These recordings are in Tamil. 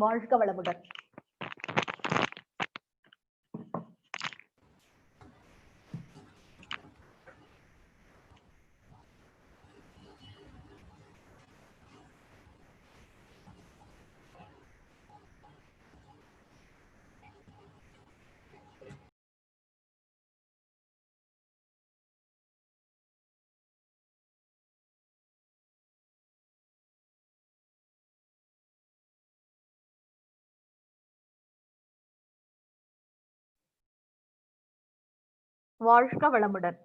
வாழ்க வளமுடன். வாழ்க வளமுடன்.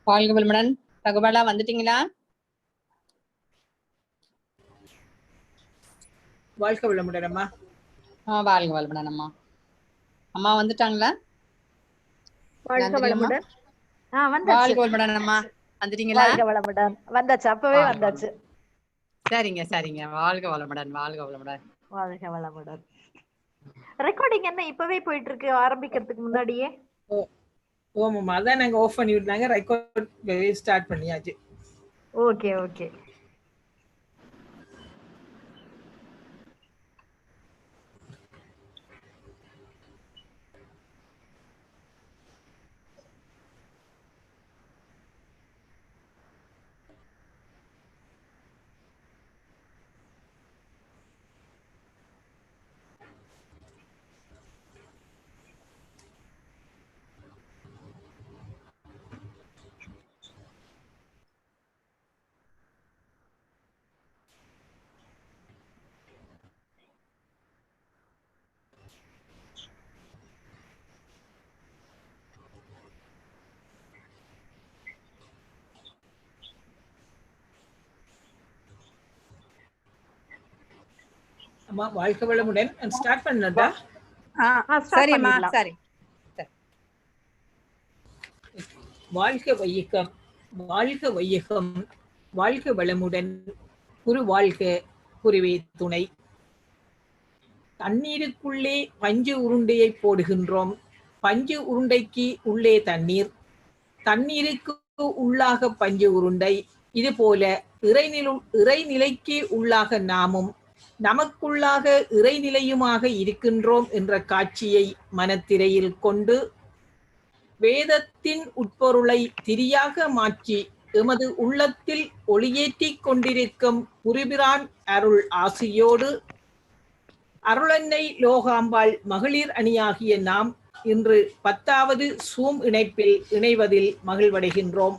வாழ்க வளமுடன். தகவலா வந்துட்டீங்களா? வாழ்க வளமுடன் அம்மா. வாழ்க வளமுடன் அம்மா. அம்மா வந்துட்டாங்களா? வாழ்க வளமுடன். வாழ்க வளமுடன் அம்மா. வந்துட்டீங்களா? வாழ்க வளமுடன். வந்தாச்சு, அப்பவே வந்தாச்சு. சரிங்க சரிங்க. வாழ்க வளமுடன். வாழ்க வளமுடன். வாழ்க வளமுடன். ரெக்கார்டிங் என்ன இப்பவே போயிட்டு இருக்கு ஆரம்பிக்கிறதுக்கு முன்னாடியே? ஓமாம்மா, அதான் நாங்க ஆஃப் பண்ணி விட்டாங்க, ரெக்கார்ட் ஸ்டார்ட் பண்ணியாச்சு. Okay okay. அம்மா வாழ்க வளமுடன். ஸ்டார்ட் பண்ணட்டா? சரிம்மா சரி. வாழ்க வையகம், வாழ்க வையகம், வாழ்க வளமுடன், குரு வாழ்க, குருவே துணை. தண்ணீருக்குள்ளே பஞ்சு உருண்டையை போடுகின்றோம், பஞ்சு உருண்டைக்கு உள்ளே தண்ணீர், தண்ணீருக்கு உள்ளாக பஞ்சு உருண்டை. இதுபோல இறைநிலைக்கு உள்ளாக நாமும் நமக்குள்ளாக இறைநிலையுமாக இருக்கின்றோம் என்ற காட்சியை மனத்திரையில் கொண்டு வேதத்தின் உட்பொருளை திரியாக மாற்றி எமது உள்ளத்தில் ஒளியேற்றிக் கொண்டிருக்கும் புரிபிரான் அருள் ஆசியோடு அருளன்னை லோகாம்பாள் மகளிர் அணியாகிய நாம் இன்று 10வது சூம் இணைப்பில் இணைவதில் மகிழ்வடைகின்றோம்.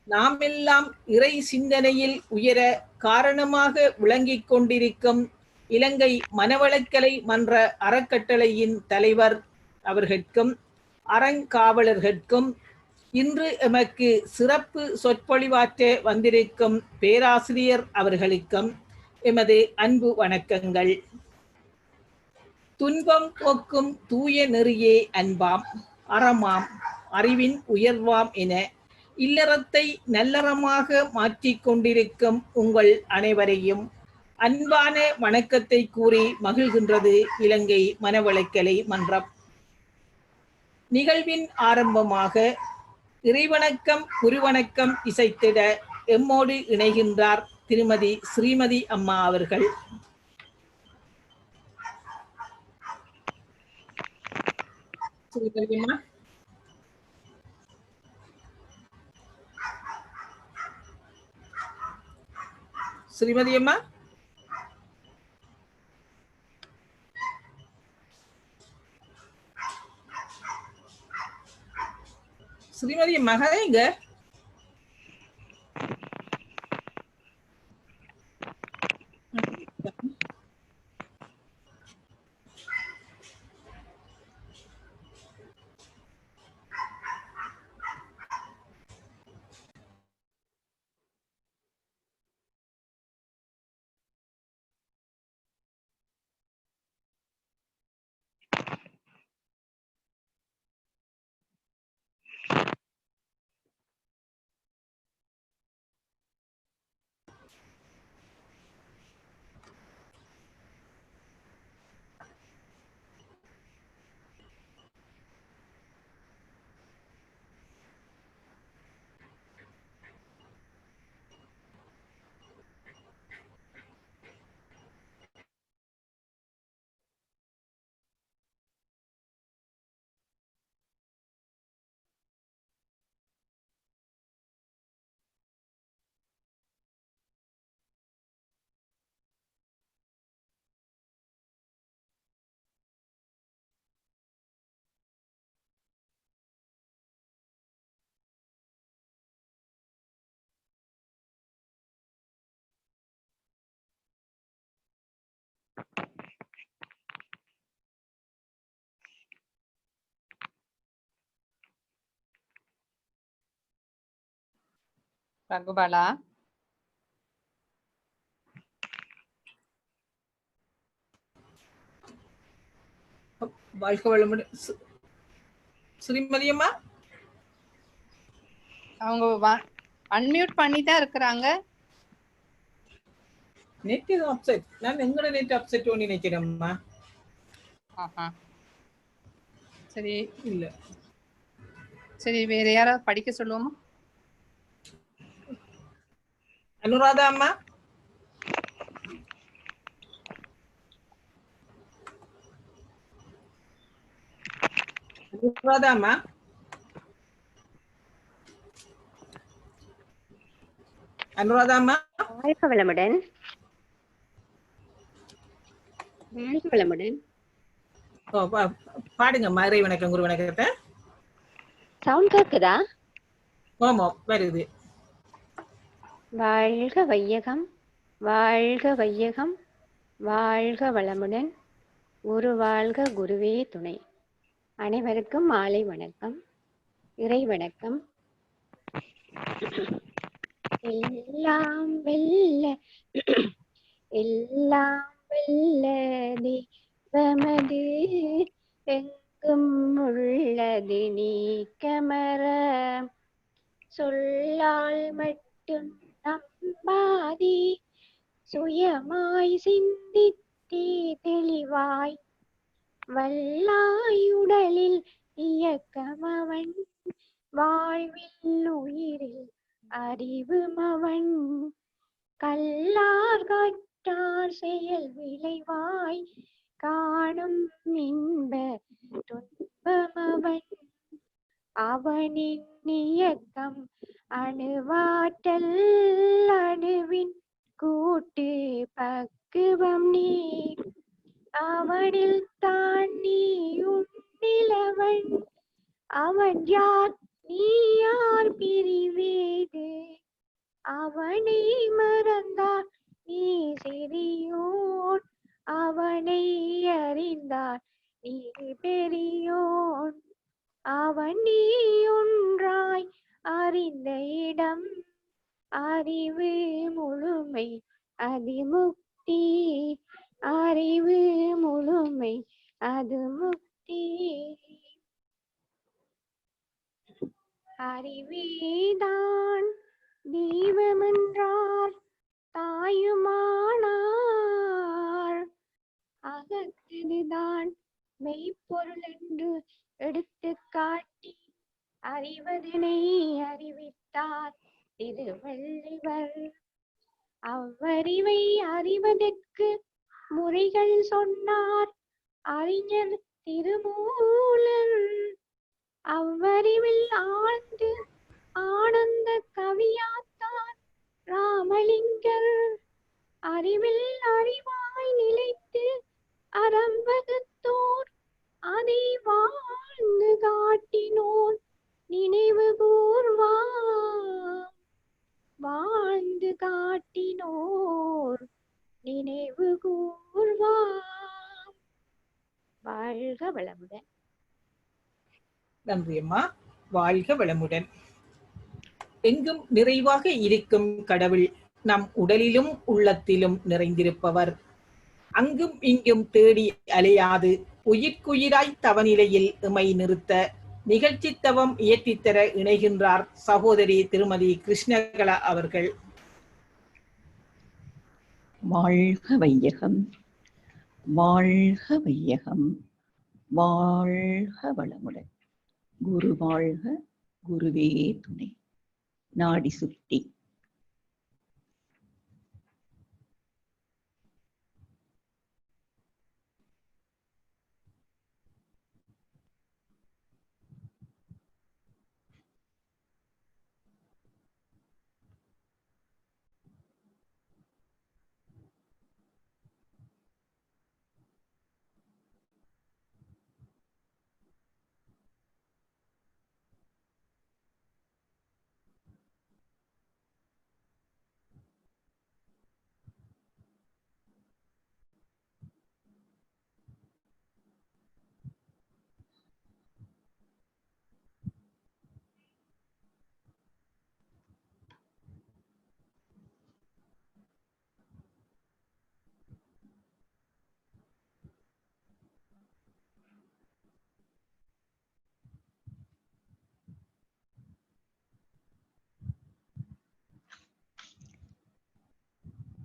நாம் எல்லாம் இறை சிந்தனையில் உயர காரணமாக விளங்கிக் கொண்டிருக்கும் இலங்கை மனவளக்கலை மன்ற அறக்கட்டளையின் தலைவர் அவர்களுக்கும் அறங்காவலர்களுக்கும் இன்று எமக்கு சிறப்பு சொற்பொழிவாற்ற வந்திருக்கும் பேராசிரியர் அவர்களுக்கும் எமது அன்பு வணக்கங்கள். துன்பம் போக்கும் தூய நெறியே அன்பாம் அறமாம் அறிவின் உயர்வாம் என இல்லறத்தை நல்லறமாக மாற்றிக் கொண்டிருக்கும் உங்கள் அனைவரையும் அன்பான வணக்கத்தை கூறி மகிழ்கின்றது இலங்கை மனவளக்கலை மன்றம். நிகழ்வின் ஆரம்பமாக இறைவணக்கம் குருவணக்கம் இசைத்திட எம்மோடு இணைகின்றார் திருமதி ஸ்ரீமதி அம்மா அவர்கள். ஸ்ரீமதி அம்மா, ஸ்ரீமதி அம்மா எங்க? ரகுபாலா, வாழ்க வளமுடன். ஸ்ரீமதி அம்மா அவங்க அன்மியூட் பண்ணி தான் இருக்கிறாங்க. நெட் ஏதோ அப்செட். நான் எங்கட நெட் அப்செட் ஒன்னு நினைக்கிறேன்மா. சரி இல்ல, சரி, வேற யாராவது படிக்க சொல்லுவோமா? அனுராதா அம்மா, அனுராதா அம்மா, அனுராதா அம்மா, வாழ்க வளமுடன். வாழ்க வளமுடன். பாடுங்கம்மா இறை வணக்கம் குரு வணக்கத்தை. சவுண்ட் கேக்குதா? ஆமா வருது. வாழ்க வையகம், வாழ்க வையகம், வாழ்க வளமுடன். குரு வாழ்க, குருவே துணை. அனைவருக்கும் மாலை வணக்கம், இறை வணக்கம். எல்லாம் வெல்ல எல்லாம் வெல்ல தெய்வமது எங்கும் உள்ளது நீக்கமர சொல்லால் மட்டும் நம்பாதே சுயமாய் சிந்தித்தே தெளிவாய் வல்லாயுடலில் இயக்கமவன் வாழ்வில் உயிரில் அறிவும் அவன். கல்லார் கற்றார் செயல் விளைவாய் காணும் இன்ப துன்பம் அவன். அவனின் இயக்கம் அணுவாற்றல் அணுவின் கூட்டு பக்குவம் நீ. அவனில் தான் நீ உன்னிலவன். அவன் யார் நீ யார் பிரிவேது. அவனை மறந்தார் நீ சிறியோன். அவனை அறிந்தார் நீ பெரியோன். அவன் நீ ஒன்றாய் அறிந்த இடம். அறிவு முழுமை அது முக்தி. அறிவு முழுமை அது முக்தி. அறிவேதான் தெய்வமென்றார் தாயுமானார். அகத்ததுதான் மெய்ப்பொருள் என்று எடுத்து காட்டி அறிவதனை அறிவித்தார் திருவள்ளுவர். அவ்வறிவை அறிவதற்கு முறைகள் சொன்னார் அறிஞர் திருமூலர். அவ்வறிவில் ஆழ்ந்து ஆனந்த கவியாத்தார் ராமலிங்கர். அறிவில் அறிவாய் நிலைத்து அறம்பகுத்தோர் அதை வாழ்ந்து காட்டினோர் நினைவு கூர்வார். வாழ்ந்து காட்டினோர் நினைவு கூர்வார். வாழ்க வளமுடன். நன்றி அம்மா. வாழ்க வளமுடன். எங்கும் நிறைவாக இருக்கும் கடவுள் நம் உடலிலும் உள்ளத்திலும் நிறைந்திருப்பவர். அங்கும் இங்கும் தேடி அலையாது உயிர்க்குயிராய் தவநிலையில் எமை நிறுத்த நிகழ்ச்சி தவம் இயற்றித்தர இணைகின்றார் சகோதரி திருமதி கிருஷ்ணகலா அவர்கள். வாழ்க வையகம், வாழ்க வையகம், வாழ்க வளமுடன். குரு வாழ்க, குருவே துணை. நாடி சுட்டி.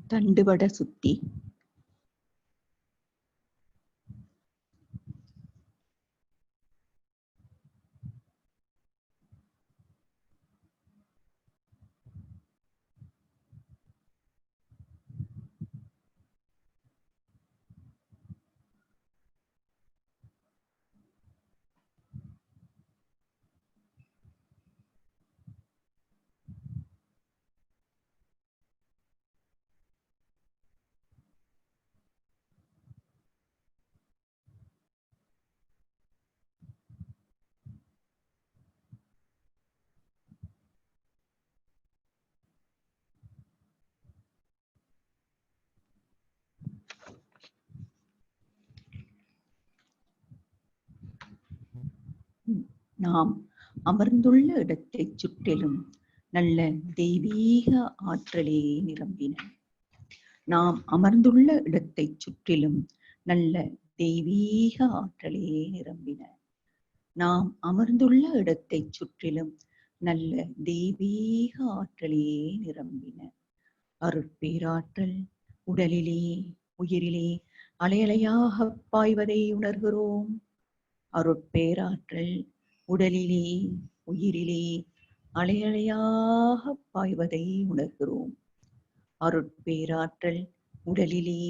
தண்டுவட சுத்தி. நாம் அமர்ந்துள்ள இடத்தைச் சுற்றிலும் நல்ல தெய்வீக ஆற்றலே நிரம்பின. நாம் அமர்ந்துள்ள இடத்தைச் சுற்றிலும் நல்ல தெய்வீக ஆற்றலே நிரம்பின. நாம் அமர்ந்துள்ள இடத்தைச் சுற்றிலும் நல்ல தெய்வீக ஆற்றலே நிரம்பின. அருட்பேராற்றல் உடலிலே உயிரிலே அலையலையாக பாய்வதை உணர்கிறோம். அருட்பேராற்றல் உடலிலே உயிரிலே அலையலையாக பாய்வதை உணர்கிறோம். அருட்பேராற்றல் உடலிலே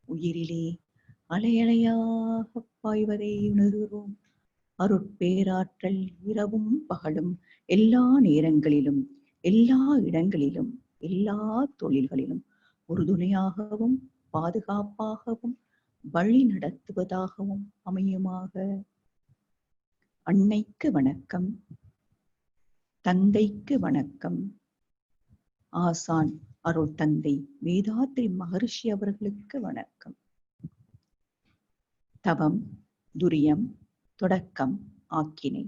உயிரிலே அலையலையாக பாய்வதை உணர்கிறோம். அருட்பேராற்றல் இரவும் பகலும் எல்லா நேரங்களிலும் எல்லா இடங்களிலும் எல்லா தொழில்களிலும் உறுதுணையாகவும் பாதுகாப்பாகவும் வழி நடத்துவதாகவும் அமையுமாக. அன்னைக்கு வணக்கம். தந்தைக்கு வணக்கம். ஆசான் அருள் தந்தை வேதாத்ரி மகரிஷி அவர்களுக்கு வணக்கம். தவம், துரியம், தொடக்கம், ஆக்கினை.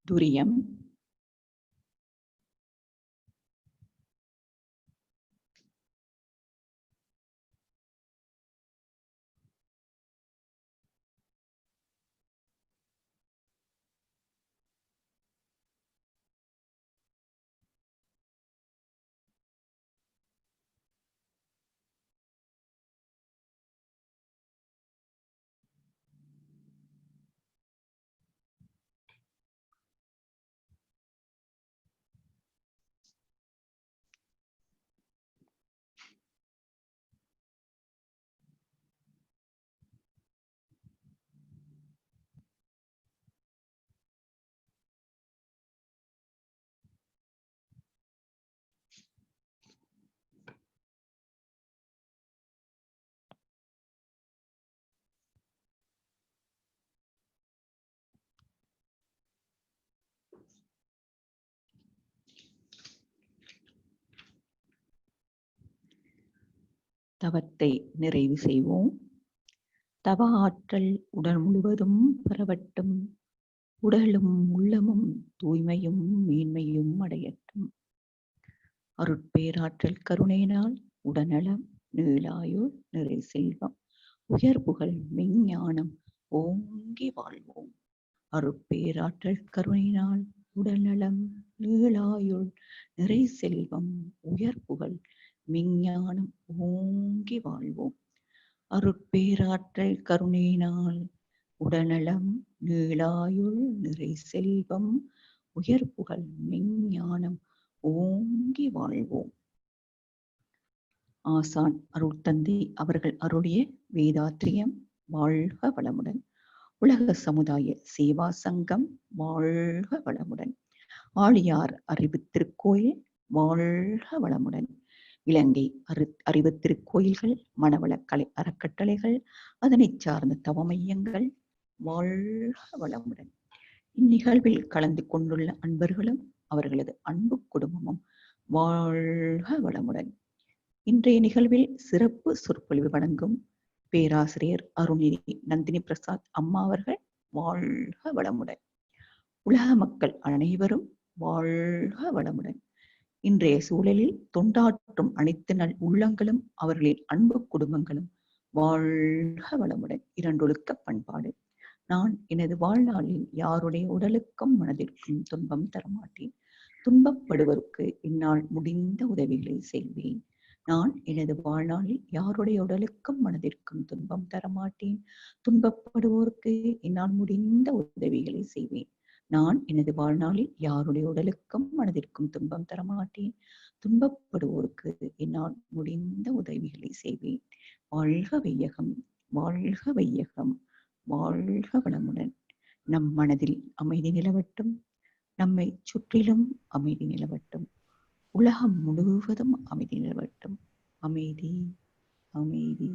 துரியம், தவத்தை நிறைவு செய்வோம். தவ ஆற்றல் உடல் முழுவதும் பரவட்டும். உடலும் உள்ளமும் தூய்மையும் மேன்மையும் அடையட்டும். அருட்பேராற்றல் கருணையினால் உடல்நலம், நீளாயுள், நிறை செல்வம், உயர்புகழ், மெஞ்ஞானம் ஓங்கி வாழ்வோம். அருட்பேராற்றல் கருணையினால் உடல்நலம், நீளாயுள், நிறை செல்வம், உயர்புகழ், மெஞ்ஞானம் ஓங்கி வாழ்வோம். அருட்பேராற்றல் கருணையினால் உடல்நலம், நீளாயுள், நிறை செல்வம், உயர்புகழ், மெஞ்ஞானம் ஓங்கி வாழ்வோம். ஆசான் அருள் தந்தை அவர்கள் அருளிய வேதாத்ரியம் வாழ்க வளமுடன். உலக சமுதாய சேவா சங்கம் வாழ்க வளமுடன். ஆழியார் அறிவு திருக்கோயில் வாழ்க வளமுடன். இலங்கை அறிவு திருக்கோயில்கள், மனவளக்கலை அறக்கட்டளைகள், அதனை சார்ந்த தவ மையங்கள் வாழ்க வளமுடன். இந்நிகழ்வில் கலந்து கொண்டுள்ள அன்பர்களும் அவர்களது அன்பு குடும்பமும் வாழ்க வளமுடன். இன்றைய நிகழ்வில் சிறப்பு சொற்பொழிவு வழங்கும் பேராசிரியர் அருள்நிதி நந்தினி பிரசாத் அம்மா அவர்கள் வாழ்க வளமுடன். உலக மக்கள் அனைவரும் வாழ்க வளமுடன். இன்றைய சூழலில் தொண்டாற்றும் அனைத்து நல் உள்ளங்களும் அவர்களின் அன்பு குடும்பங்களும் வாழ்க வளமுடன். இரண்டொழுக்க பண்பாடு. நான் எனது வாழ்நாளில் யாருடைய உடலுக்கும் மனதிற்கும் துன்பம் தரமாட்டேன். துன்பப்படுவதற்கு என்னால் முடிந்த உதவிகளை செய்வேன். நான் எனது வாழ்நாளில் யாருடைய உடலுக்கும் மனதிற்கும் துன்பம் தரமாட்டேன். துன்பப்படுவோருக்கு என்னால் முடிந்த உதவிகளை செய்வேன். நான் எனது வாழ்நாளில் யாருடைய உடலுக்கும் மனதிற்கும் துன்பம் தரமாட்டேன். துன்பப்படுவோருக்கு என்னால் முடிந்த உதவிகளை செய்வேன். வாழ்க வையகம், வாழ்க வையகம், வாழ்க வளமுடன். நம் மனதில் அமைதி நிலவட்டும். நம்மை சுற்றிலும் அமைதி நிலவட்டும். உலகம் முழுவதும் அமைதி நிலவட்டும். அமைதி, அமைதி,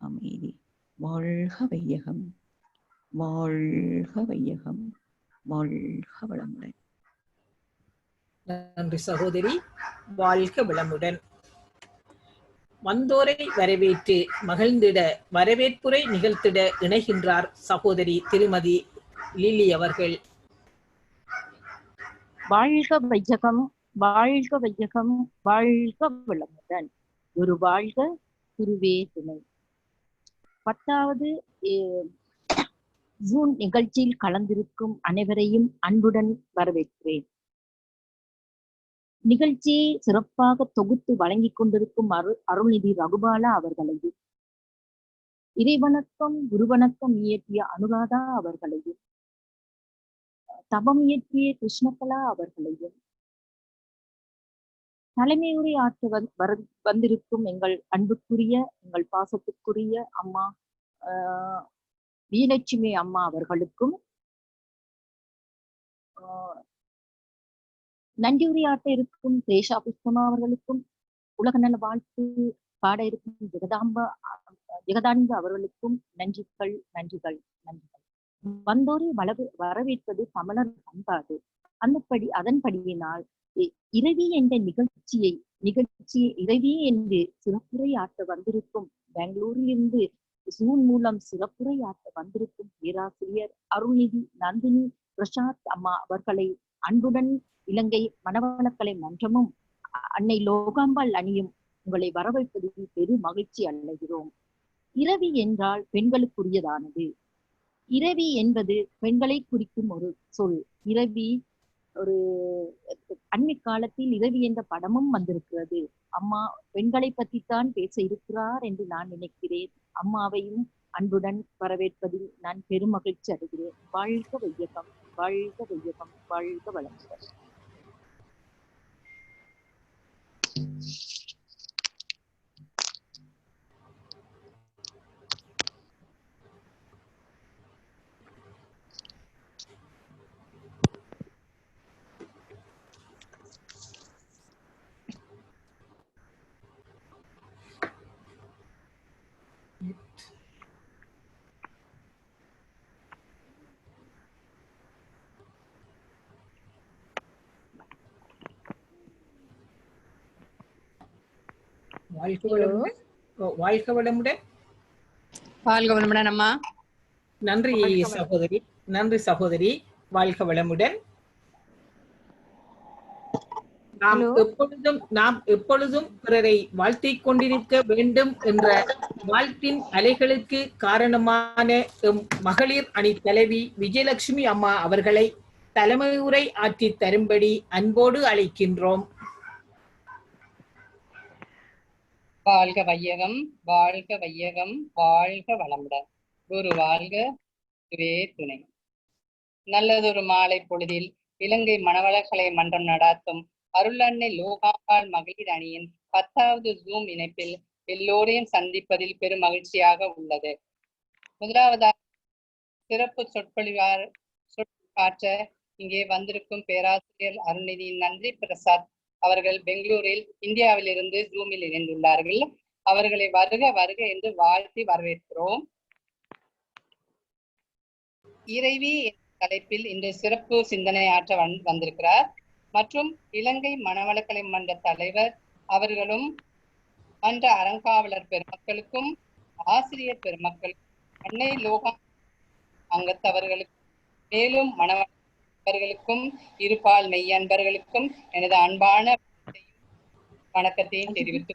அமைதி. வாழ்க வையகம், வாழ்க வையகம், வாழ்க வளமுடன். நன்றி சகோதரி. வாழ்க வளமுடன். வந்தோரை வரவேற்று மகிழ்ந்திட வரவேற்புரை நிகழ்த்திட இணைகின்றார் சகோதரி திருமதி லில்லி அவர்கள். வாழ்க வையகம், வாழ்க வையகம், வாழ்க வளமுடன். குரு வாழ்க, குருவே துணை. 10வது ஜூன் நிகழ்ச்சியில் கலந்திருக்கும் அனைவரையும் அன்புடன் வரவேற்கிறேன். நிகழ்ச்சியை சிறப்பாக தொகுத்து வழங்கிக் கொண்டிருக்கும் அருள்நிதி ரகுபாலா அவர்களையும், இறைவணக்கம் குருவணக்கம் இயற்றிய அனுராதா அவர்களையும், தபம் இயற்றிய கிருஷ்ணகலா அவர்களையும், தலைமை உரை ஆற்ற வந்திருக்கும் எங்கள் அன்புக்குரிய எங்கள் பாசத்துக்குரிய அம்மா வீலட்சுமி அம்மா அவர்களுக்கும், நன்றி உரையாற்ற இருக்கும் தேஷா புஷ்பமா அவர்களுக்கும், உலக நல வாழ்த்து பாட இருக்கும் ஜெகதானந்த அவர்களுக்கும் நன்றிகள், நன்றிகள், நன்றிகள். வந்தோரை வரவேற்பது தமிழர் பண்பாடு. அதன்படியினால் இரவி என்ற நிகழ்ச்சியை இரவி என்று சிறப்புரை ஆற்ற வந்திருக்கும் பெங்களூரிலிருந்து ஜூன் மூலம் சிறப்புரை ஆற்ற வந்திருக்கும் பேராசிரியர் அருள்நிதி நந்தினி பிரசாத் அம்மா அவர்களை அன்புடன் இலங்கை மனவளக்கலை மன்றமும் அன்னை லோகாம்பாள் அணியும் உங்களை வரவேற்பதில் பெரு மகிழ்ச்சி அடைகிறோம். இரவி என்றால் பெண்களுக்குரியதானது. இரவி என்பது பெண்களை குறிக்கும் ஒரு சொல். இரவி ஒரு அண்மை காலத்தில் இரவி என்ற படமும் வந்திருக்கிறது. அம்மா பெண்களை பற்றித்தான் பேச இருக்கிறார் என்று நான் நினைக்கிறேன். அம்மாவையும் அன்புடன் வரவேற்பதில் நான் பெருமகிழ்ச்சி அடைகிறேன். வாழ்க வையகம், வாழ்க வையகம், வாழ்க வளமுடன். வாழ்க வளமுடன். வாழ்க வளமுடன். வாழ்க வளமுடன் அம்மா. நன்றி சகோதரி. நன்றி சகோதரி. வாழ்க வளமுடன். நாம் எப்பொழுதும் பிறரை வாழ்த்திக் கொண்டிருக்க வேண்டும் என்ற வாழ்த்தின் அலைகளுக்கு காரணமான மகளிர் அணி தலைவி விஜயலட்சுமி அம்மா அவர்களை தலைமை உரை ஆற்றி தரும்படி அன்போடு அழைக்கின்றோம். வாழ்க வையகம், வாழ்க வையகம், வாழ்க வளமுடன். குரு வாழ்க, குருவே துணை. நல்லதொரு மாலை பொழுதில் இலங்கை மனவளக்கலை மன்றம் நடாத்தும் அருளன்னை லோகாம்பாள் மகளிர் அணியின் 10வது ஜூம் இணைப்பில் எல்லோரையும் சந்திப்பதில் பெரும் மகிழ்ச்சியாக உள்ளது. முதலாவதாக சிறப்பு சொற்பொழிவாற்ற இங்கே வந்திருக்கும் பேராசிரியர் அருள்நிதி நந்தி பிரசாத் அவர்கள் பெங்களூரில் இந்தியாவிலிருந்து ஜூமில் இணைந்துள்ளார்கள். அவர்களை வருக வருக என்று வாழ்த்தி வரவேற்கிறோம். இறைவி என்ற தலைப்பில் இன்று சிறப்பு சிந்தனை ஆற்ற வந்திருக்கிறார். மற்றும் இலங்கை மனவளக்கலை மன்ற தலைவர் அவர்களும் மன்ற அறங்காவலர் பெருமக்களுக்கும் ஆசிரியர் பெருமக்களுக்கும் அன்னை லோகா அங்கத்தவர்களுக்கும் மேலும் மனவர்களுக்கும் இருபால் மெய்யன்பர்களுக்கும் எனது அன்பான வணக்கத்தையும் தெரிவித்து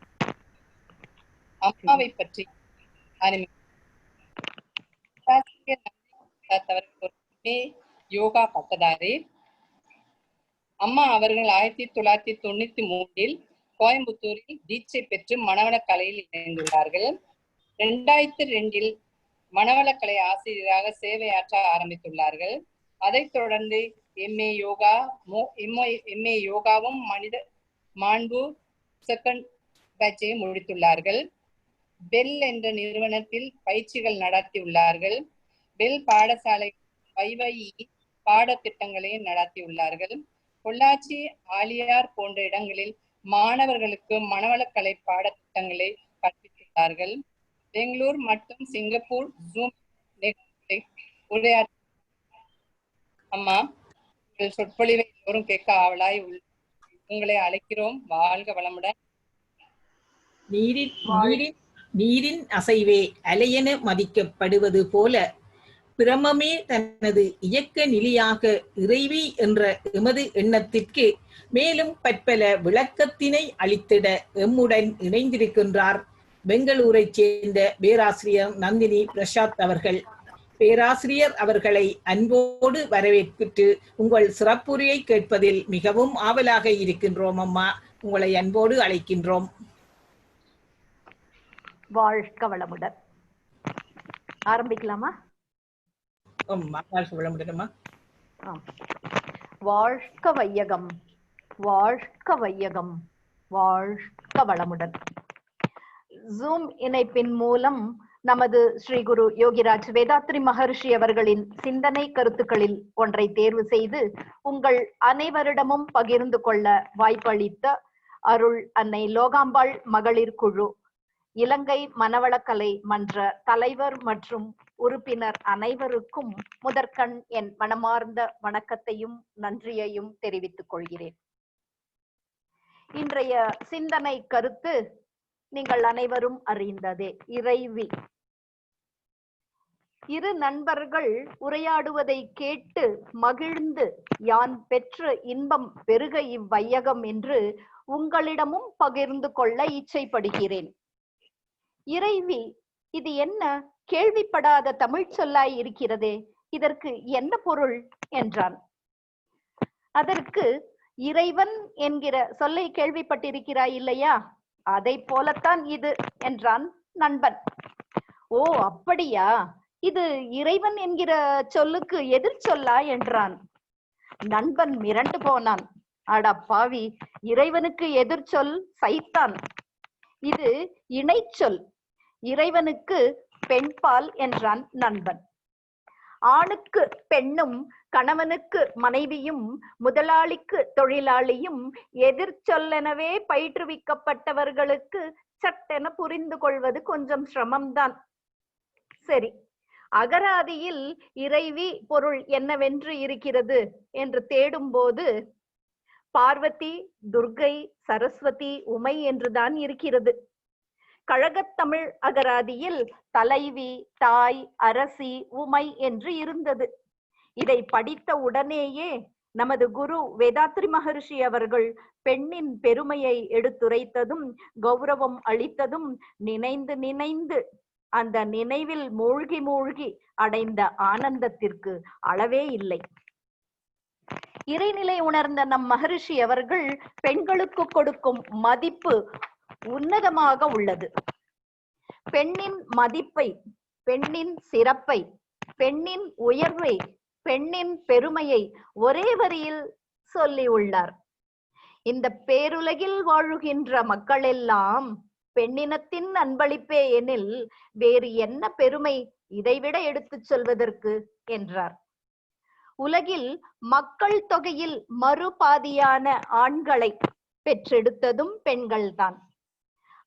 அம்மாவை பற்றி யோகா பட்டதாரி. அம்மா அவர்கள் 1993 கோயம்புத்தூரில் தீட்சை பெற்று மனவளக்கலையில் இணைந்துள்ளார்கள். 2002 மனவளக்கலை ஆசிரியராக சேவையாற்ற ஆரம்பித்துள்ளார்கள். அதைத் தொடர்ந்து MA யோகாவும் மனித மாண்பு செகண்ட் பேட்சை முடித்துள்ளார்கள். பெல் என்ற நிறுவனத்தில் பயிற்சிகள் நடத்தியுள்ளார்கள். பெல் பாடசாலை YYE பாடத்திட்டங்களை நடத்தியுள்ளார்கள். பொள்ளாச்சி, ஆலியார் போன்ற இடங்களில் மாணவர்களுக்கு மனவளக்கலை பாடத்திட்டங்களை கற்பித்துள்ளார்கள். பெங்களூர் மற்றும் சிங்கப்பூர் ஜூம் உரையாற்ற அம்மா, உங்கள் சொற்பொழிவை எல்லோரும் கேட்க ஆவலாய் உங்களை அழைக்கிறோம். வாழ்க வளமுடன். நீரின் அசைவே அலையென மதிக்கப்படுவது போல பிரமமே தனது இயக்க நிலையாக இறைவி என்ற எமது எண்ணத்திற்கு மேலும் பற்பல விளக்கத்தினை அளித்திட எம்முடன் இணைந்திருக்கின்றார் பெங்களூரைச் சேர்ந்த பேராசிரியர் நந்தினி பிரசாத் அவர்கள். பேராசிரியர் அவர்களை அன்போடு வரவேற்று உங்கள் சிறப்புரையை கேட்பதில் மிகவும் ஆவலாக இருக்கின்றோம். அம்மா, உங்களை அன்போடு அழைக்கின்றோம். வாழ்க வளமுடன். ஆரம்பிக்கலாமா? வாழ்க வளமுடன். வாழ்க வையகம், வாழ்க வையகம், வாழ்க வளமுடன். ஜூம் இணைப்பின் மூலம் நமது ஸ்ரீ குரு யோகிராஜ் வேதாத்ரி மகர்ஷி அவர்களின் சிந்தனை கருத்துக்களில் ஒன்றை தேர்வு செய்து உங்கள் அனைவரிடமும் பகிர்ந்து கொள்ள வாய்ப்பளித்த அருள் அன்னை லோகாம்பாள் மகளிர் குழு, இலங்கை மனவளக்கலை மன்ற தலைவர் மற்றும் உறுப்பினர் அனைவருக்கும் முதற்கண் என் மனமார்ந்த வணக்கத்தையும் நன்றியையும் தெரிவித்துக் கொள்கிறேன். இன்றைய சிந்தனை கருத்து நீங்கள் அனைவரும் அறிந்ததே, இறைவி. இரு நண்பர்கள் உரையாடுவதை கேட்டு மகிழ்ந்து யான் பெற்ற இன்பம் பெருக இவ்வையகம் என்று உங்களிடமும் பகிர்ந்து கொள்ள இச்சைப்படுகிறேன். இறைவி, இது என்ன கேள்விப்படாத தமிழ் சொல்லாய் இருக்கிறதே, இதற்கு என்ன பொருள் என்றான். அதற்கு இறைவன் என்கிற சொல்லை கேள்விப்பட்டிருக்கிறாய் இல்லையா, அதை போலத்தான் இது என்றான் நண்பன். ஓ அப்படியா, இது இறைவன் என்கிற சொல்லுக்கு எதிர் சொல்லா என்றான். நண்பன் மிரண்டு போனான். அட பாவி, இறைவனுக்கு எதிர் சொல் சைத்தான், இது இணைச்சொல், இறைவனுக்கு பெண்பால் என்றான் நண்பன். ஆணுக்கு பெண்ணும், கணவனுக்கு மனைவியும், முதலாளிக்கு தொழிலாளியும் எதிர்ச்சொல்லெனவே பயிற்றுவிக்கப்பட்டவர்களுக்கு சட்டென புரிந்து கொள்வது கொஞ்சம் சிரமம்தான். சரி, அகராதியில் இறைவி பொருள் என்னவென்று இருக்கிறது என்று தேடும் போது பார்வதி, துர்கை, சரஸ்வதி, உமை என்றுதான் இருக்கிறது. கழகத்தமிழ் அகராதியில் தலைவி, தாய், அரசி, உமை என்று இருந்தது. இதை படித்த உடனேயே நமது குரு வேதாத்ரி மகர்ஷி அவர்கள் பெண்ணின் பெருமையை எடுத்துரைத்ததும் கௌரவம் அளித்ததும் நினைந்து நினைந்து அந்த நினைவில் மூழ்கி மூழ்கி அடைந்த ஆனந்தத்திற்கு அளவே இல்லை. இறைநிலை உணர்ந்த நம் மகரிஷி அவர்கள் பெண்களுக்கு கொடுக்கும் மதிப்பு உன்னதமாக உள்ளது. பெண்ணின் மதிப்பை, பெண்ணின் சிறப்பை, பெண்ணின் உயர்வை, பெண்ணின் பெருமையை ஒரே வரியில் சொல்லி உள்ளார். இந்த பேருலகில் வாழுகின்ற மக்களெல்லாம் பெண்ணினத்தின் அன்பளிப்பே எனில் வேறு என்ன பெருமை இதைவிட எடுத்துச் சொல்வதற்கு என்றார். உலகில் மக்கள் தொகையில் மறுபாதியான ஆண்களை பெற்றெடுத்ததும் பெண்கள்தான்.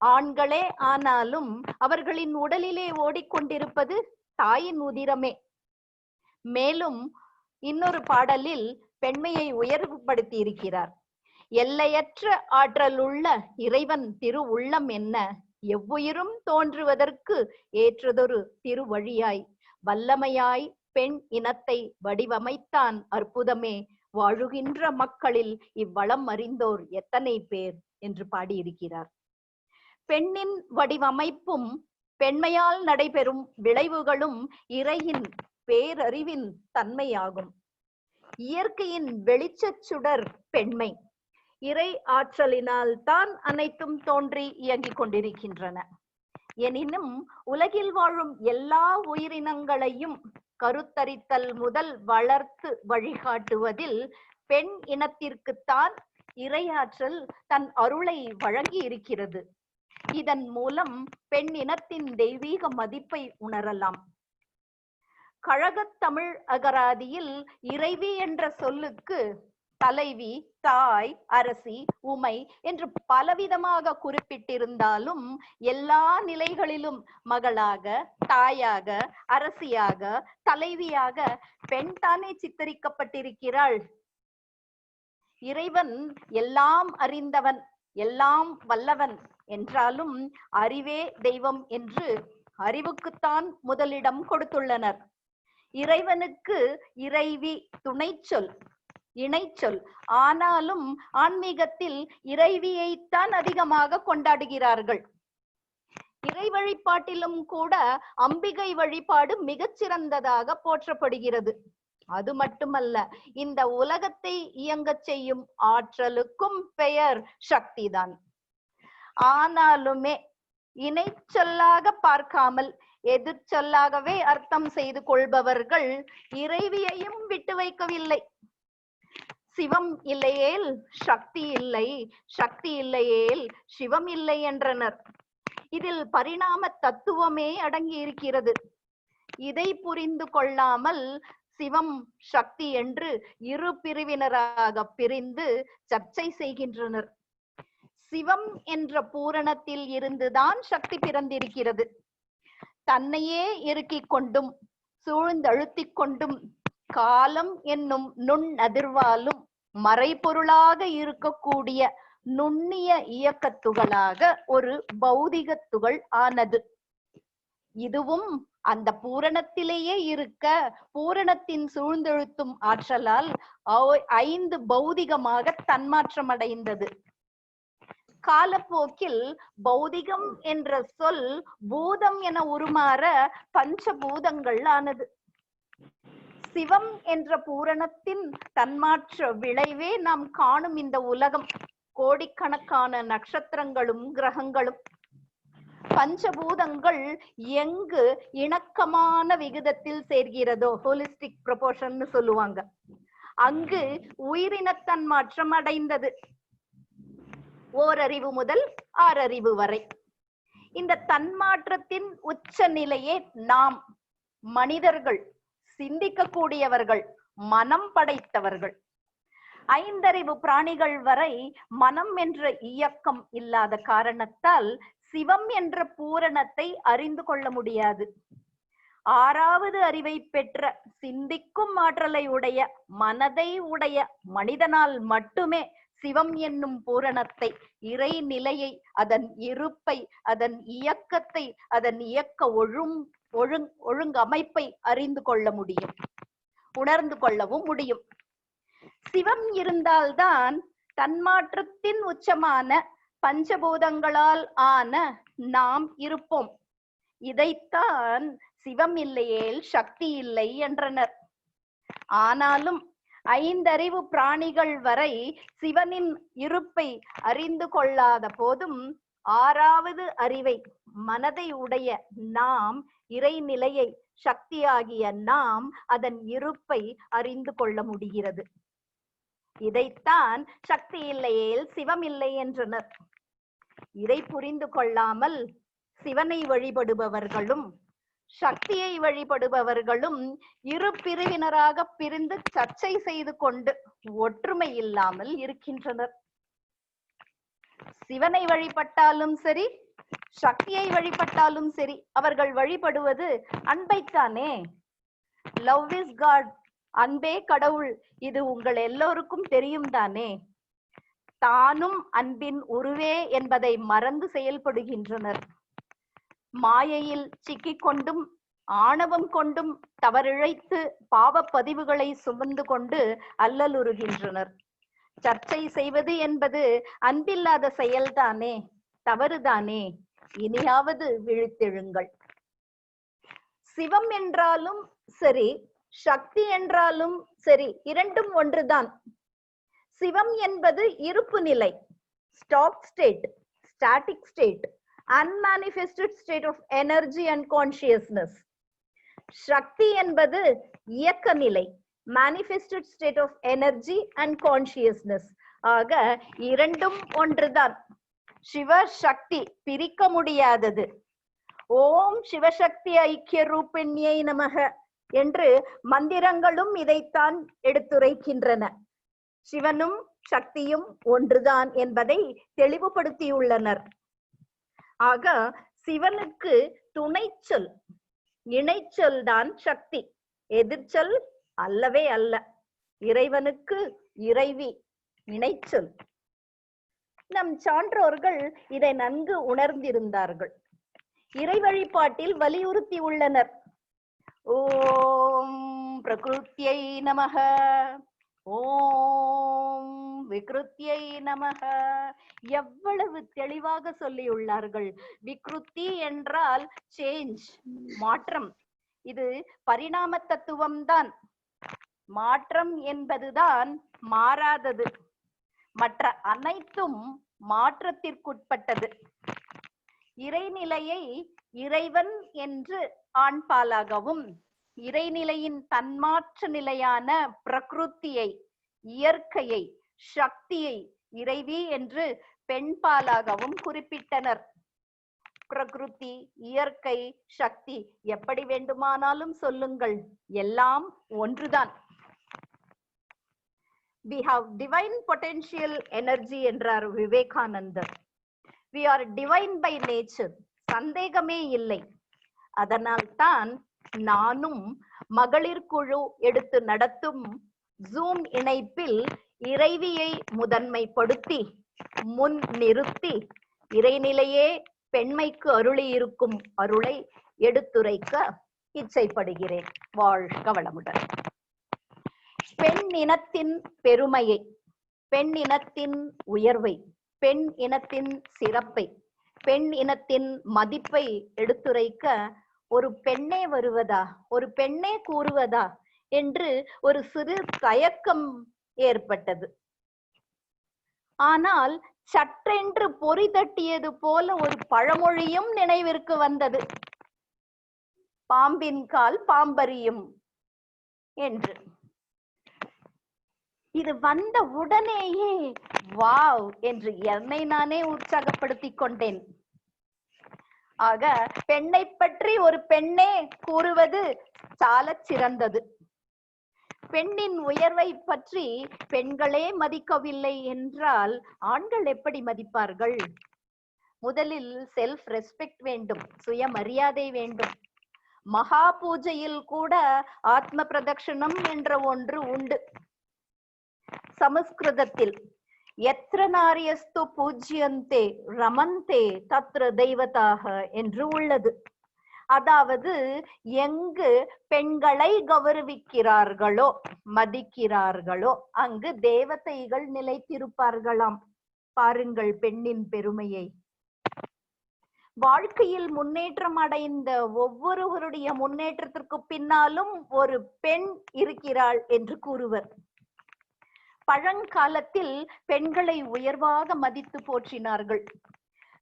ஆண்களே ஆனாலும் அவர்களின் உடலிலே ஓடிக்கொண்டிருப்பது தாயின் உதிரமே. மேலும் இன்னொரு பாடலில் பெண்மையை உயர்வுபடுத்தி இருக்கிறார். எல்லையற்ற ஆற்றல் உள்ள இறைவன் திரு உள்ளம் என்ன, எவ்வுயிரும் தோன்றுவதற்கு ஏற்றதொரு திருவழியாய் வல்லமையாய் பெண் இனத்தை வடிவமைத்தான் அற்புதமே, வாழுகின்ற மக்களில் இவ்வளம் அறிந்தோர் எத்தனை பேர் என்று பாடியிருக்கிறார். பெண்ணின் வடிவமைப்பும் பெண்மையால் நடைபெறும் விளைவுகளும் இறையின் பேரறிவின் தன்மையாகும். இயற்கையின் வெளிச்சச் சுடர் பெண்மை. இறை ஆற்றலினால் தான் அனைத்தும் தோன்றி இயங்கிக் கொண்டிருக்கின்றன. எனினும் உலகில் வாழும் எல்லா உயிரினங்களையும் கருத்தரித்தல் முதல் வளர்த்து வழிகாட்டுவதில் பெண் இனத்திற்குத்தான் இறையாற்றல் தன் அருளை வழங்கி இருக்கிறது. இதன் மூலம் பெண் இனத்தின் தெய்வீக மதிப்பை உணரலாம். கழகத்தமிழ் அகராதியில் இறைவி என்ற சொல்லுக்கு தலைவி, தாய், அரசி, உமை என்று பலவிதமாக குறிப்பிட்டிருந்தாலும் எல்லா நிலைகளிலும் மகளாக, தாயாக, அரசியாக, தலைவியாக பெண் தானே சித்தரிக்கப்பட்டிருக்கிறாள். இறைவன் எல்லாம் அறிந்தவன், எல்லாம் வல்லவன் என்றாலும் அறிவே தெய்வம் என்று அறிவுக்குத்தான் முதலிடம் கொடுத்துள்ளனர். இறைவனுக்கு இறைவி துணைச்சொல், இணைச்சொல். ஆனாலும் ஆன்மீகத்தில் இறைவியைத்தான் அதிகமாக கொண்டாடுகிறார்கள். இறை வழிபாட்டிலும் கூட அம்பிகை வழிபாடு மிகச்சிறந்ததாக போற்றப்படுகிறது. அது மட்டுமல்ல, இந்த உலகத்தை இயங்கச் செய்யும் ஆற்றலுக்கும் பெயர் சக்திதான். ஆனாலுமே இணைச்சொல்லாக பார்க்காமல் எதிர்ச்சொல்லாகவே அர்த்தம் செய்து கொள்பவர்கள் இறைவியையும் விட்டு வைக்கவில்லை. சிவம் இல்லையேல் சக்தி இல்லை, சக்தி இல்லையேல் சிவம் இல்லை என்றனர். இதில் பரிணாம தத்துவமே அடங்கி இருக்கிறது. இதை புரிந்து கொள்ளாமல் சிவம் சக்தி என்று இரு பிரிவினராக பிரிந்து சர்ச்சை செய்கின்றனர். சிவம் என்ற பூரணத்தில் இருந்துதான் சக்தி பிறந்திருக்கிறது. தன்னையே இறுக்கிக் கொண்டும் சூழ்ந்தழுத்திக் கொண்டும் காலம் என்னும் நுண் அதிர்வாலும் மறைபொருளாக இருக்கக்கூடிய நுண்ணிய இயக்கத்துகளாக ஒரு பௌதிக துகள் ஆனது. இதுவும் அந்த பூரணத்திலேயே இருக்க பூரணத்தின் சூழ்ந்தெழுத்தும் ஆற்றலால் 5 பௌதிகமாக தன்மாற்றம் அடைந்தது. காலப்போக்கில் பௌதிகம் என்ற சொல் பூதம் என உருமாற பஞ்சபூதங்கள் ஆனது. சிவம் என்ற பூரணத்தின் தன்மாற்ற விளைவே நாம் காணும் இந்த உலகம், கோடிக்கணக்கான நட்சத்திரங்களும் கிரகங்களும். பஞ்சபூதங்கள் எங்கு இணக்கமான விகிதத்தில் சேர்கிறதோ, ஹோலிஸ்டிக் ப்ரொபோர்ஷன் சொல்லுவாங்க, அங்கு உயிரின தன்மாற்றம் அடைந்தது. ஓரறிவு முதல் 6 அறிவு வரை. இந்த தன்மாற்றத்தின் உச்ச நிலையே நாம் மனிதர்கள், சிந்திக்கக்கூடியவர்கள், மனம் படைத்தவர்கள். 5 அறிவு பிராணிகள் வரை மனம் என்ற இயக்கம் இல்லாத காரணத்தால் சிவம் என்ற பூரணத்தை அறிந்து கொள்ள முடியாது. 6வது அறிவை பெற்ற சிந்திக்கும் ஆற்றலை உடைய மனதை உடைய மனிதனால் மட்டுமே சிவம் என்னும் பூரணத்தை, இறை நிலையை, அதன் இருப்பை, அதன் இயக்கத்தை, அதன் இயக்க ஒழுங்கமைப்பை அறிந்து கொள்ள முடியும், உணர்ந்து கொள்ளவும் முடியும். சிவம் இருந்தால்தான் தன்மாற்றத்தின் உச்சமான பஞ்சபூதங்களால் ஆன நாம் இருப்போம். இதைத்தான் சிவம் இல்லையேல் சக்தி இல்லை என்றனர். ஆனாலும் 5 அறிவு பிராணிகள் வரை சிவனின் இருப்பை அறிந்து கொள்ளாத போதும் 6வது அறிவை, மனதை உடைய நாம், இறைநிலையை, சக்தியாகிய நாம் அதன் இருப்பை அறிந்து கொள்ள முடிகிறது. இதைத்தான் சக்தி இல்லையேல் சிவம் இல்லை என்றனர். இதை புரிந்து கொள்ளாமல் சிவனை வழிபடுபவர்களும் சக்தியை வழிபடுபவர்களும் இரு பிரிவினராக பிரிந்து சர்ச்சை செய்து கொண்டு ஒற்றுமை இல்லாமல் இருக்கின்றனர். சிவனை வழிபட்டாலும் சரி, சக்தியை வழிபட்டாலும் சரி, அவர்கள் வழிபடுவது அன்பைத்தானே. லவ் இஸ் காட், அன்பே கடவுள், இது உங்கள் எல்லோருக்கும் தெரியும் தானே. தானும் அன்பின் உருவே என்பதை மறந்து செயல்படுகின்றனர். மாயையில் சிக்கிக் கொண்டும் ஆணவம் கொண்டும் தவறிழைத்து பாவ பதிவுகளை சுமந்து கொண்டு அல்லலுறுகின்றனர். சர்ச்சை செய்வது என்பது அன்பில்லாத செயல்தானே, தவறுதானே. இனியாவது விழித்தெழுங்கள். சிவம் என்றாலும் சரி, சக்தி என்றாலும் சரி, இரண்டும் ஒன்றுதான். சிவம் என்பது இருப்பு நிலை, stop state, static state, unmanifested state of energy and consciousness. சக்தி என்பது இயக்க நிலை, manifested state of energy and consciousness. ஆக இரண்டும் ஒன்றுதான். சிவசக்தி பிரிக்க முடியாதது. ஓம் சிவசக்தி ஐக்கிய ரூபிண்யை நமக என்று மந்திரங்களும் இதைத்தான் எடுத்துரைக்கின்றன. சிவனும் சக்தியும் ஒன்றுதான் என்பதை தெளிவுபடுத்தியுள்ளனர். ஆக சிவனுக்கு துணைச்சொல், இணைச்சொல் தான் சக்தி, எதிர்ச்சொல் அல்லவே அல்ல. இறைவனுக்கு இறைவி இணைச்சொல். நம் சான்றோர்கள் இதை நன்கு உணர்ந்திருந்தார்கள். இறை வழிபாட்டில் வலியுறுத்தி உள்ளனர். ஓம் பிரகிருத்யை நமஹ, ஓம் விக்ருத்யை நமஹ. எவ்வளவு தெளிவாக சொல்லியுள்ளார்கள். விக்ருத்தி என்றால் சேஞ்ச், மாற்றம். இது பரிணாம தத்துவம் தான். மாற்றம் என்பதுதான் மாறாதது. மற்ற அனைத்தும் மாற்றத்திற்குட்பட்டது. இறைநிலையை இறைவன் என்று ஆண்பாலாகவும், இறைநிலையின் தன்மாற்ற நிலையான பிரகிருத்தியை, இயற்கையை, சக்தியை இறைவி என்று பெண்பாலாகவும் குறிப்பிட்டனர். பிரகிருதி, இயற்கை, சக்தி எப்படி வேண்டுமானாலும் சொல்லுங்கள், எல்லாம் ஒன்றுதான். We have divine potential energy என்றார் விவேகானந்தர். We are divine by nature. சந்தேகமே இல்லை. அதனால் தான் நானும் மகளிர் குழு எடுத்து நடத்தும் ஜூம் இணைப்பில் இறைவியை முதன்மைப்படுத்தி முன் நிறுத்தி இறைநிலையே பெண்மைக்கு அருளி இருக்கும் அருளை எடுத்துரைக்க இச்சைப்படுகிறேன். வாழ்க வளமுடன். பெண் இனத்தின் பெருமையை, பெண் இனத்தின் உயர்வை, பெண் இனத்தின் சிறப்பை, பெண் இனத்தின் மதிப்பை எடுத்துரைக்க ஒரு பெண்ணே வருவதா, ஒரு பெண்ணே கூறுவதா என்று ஒரு சிறு தயக்கம் ஏற்பட்டது. ஆனால் சற்றென்று பொறி தட்டியது போல ஒரு பழமொழியும் நினைவிற்கு வந்தது. பாம்பின் கால் பாம்பரியும் என்று. இது வந்த உடனேயே வாவ் என்று என்னை நானே உற்சாகப்படுத்திக் கொண்டேன். ஆக பெண்ணை பற்றி ஒரு பெண்ணே கூறுவது சாலச் சிறந்தது. பெண்ணின் உயர்வை பற்றி பெண்களே மதிக்கவில்லை என்றால் ஆண்கள் எப்படி மதிப்பார்கள்? முதலில் செல்ஃப் ரெஸ்பெக்ட் வேண்டும், சுயமரியாதை வேண்டும். மகா பூஜையில் கூட ஆத்ம பிரதட்சணம் என்ற ஒன்று உண்டு. சமஸ்கிருதத்தில் எத்ர நாரியஸ்து பூஜ்யந்தே ரமந்தே தத்ர தெய்வதாக என்று உள்ளது. அதாவது எங்கு பெண்களை கௌரவிக்கிறார்களோ, மதிக்கிறார்களோ அங்கு தேவதைகள் நிலைத்திருப்பார்களாம். பாருங்கள் பெண்ணின் பெருமையை. வாழ்க்கையில் முன்னேற்றம் அடைந்த ஒவ்வொருவருடைய முன்னேற்றத்திற்கு பின்னாலும் ஒரு பெண் இருக்கிறாள் என்று கூறுவர். பழங்காலத்தில் பெண்களை உயர்வாக மதித்து போற்றினார்கள்.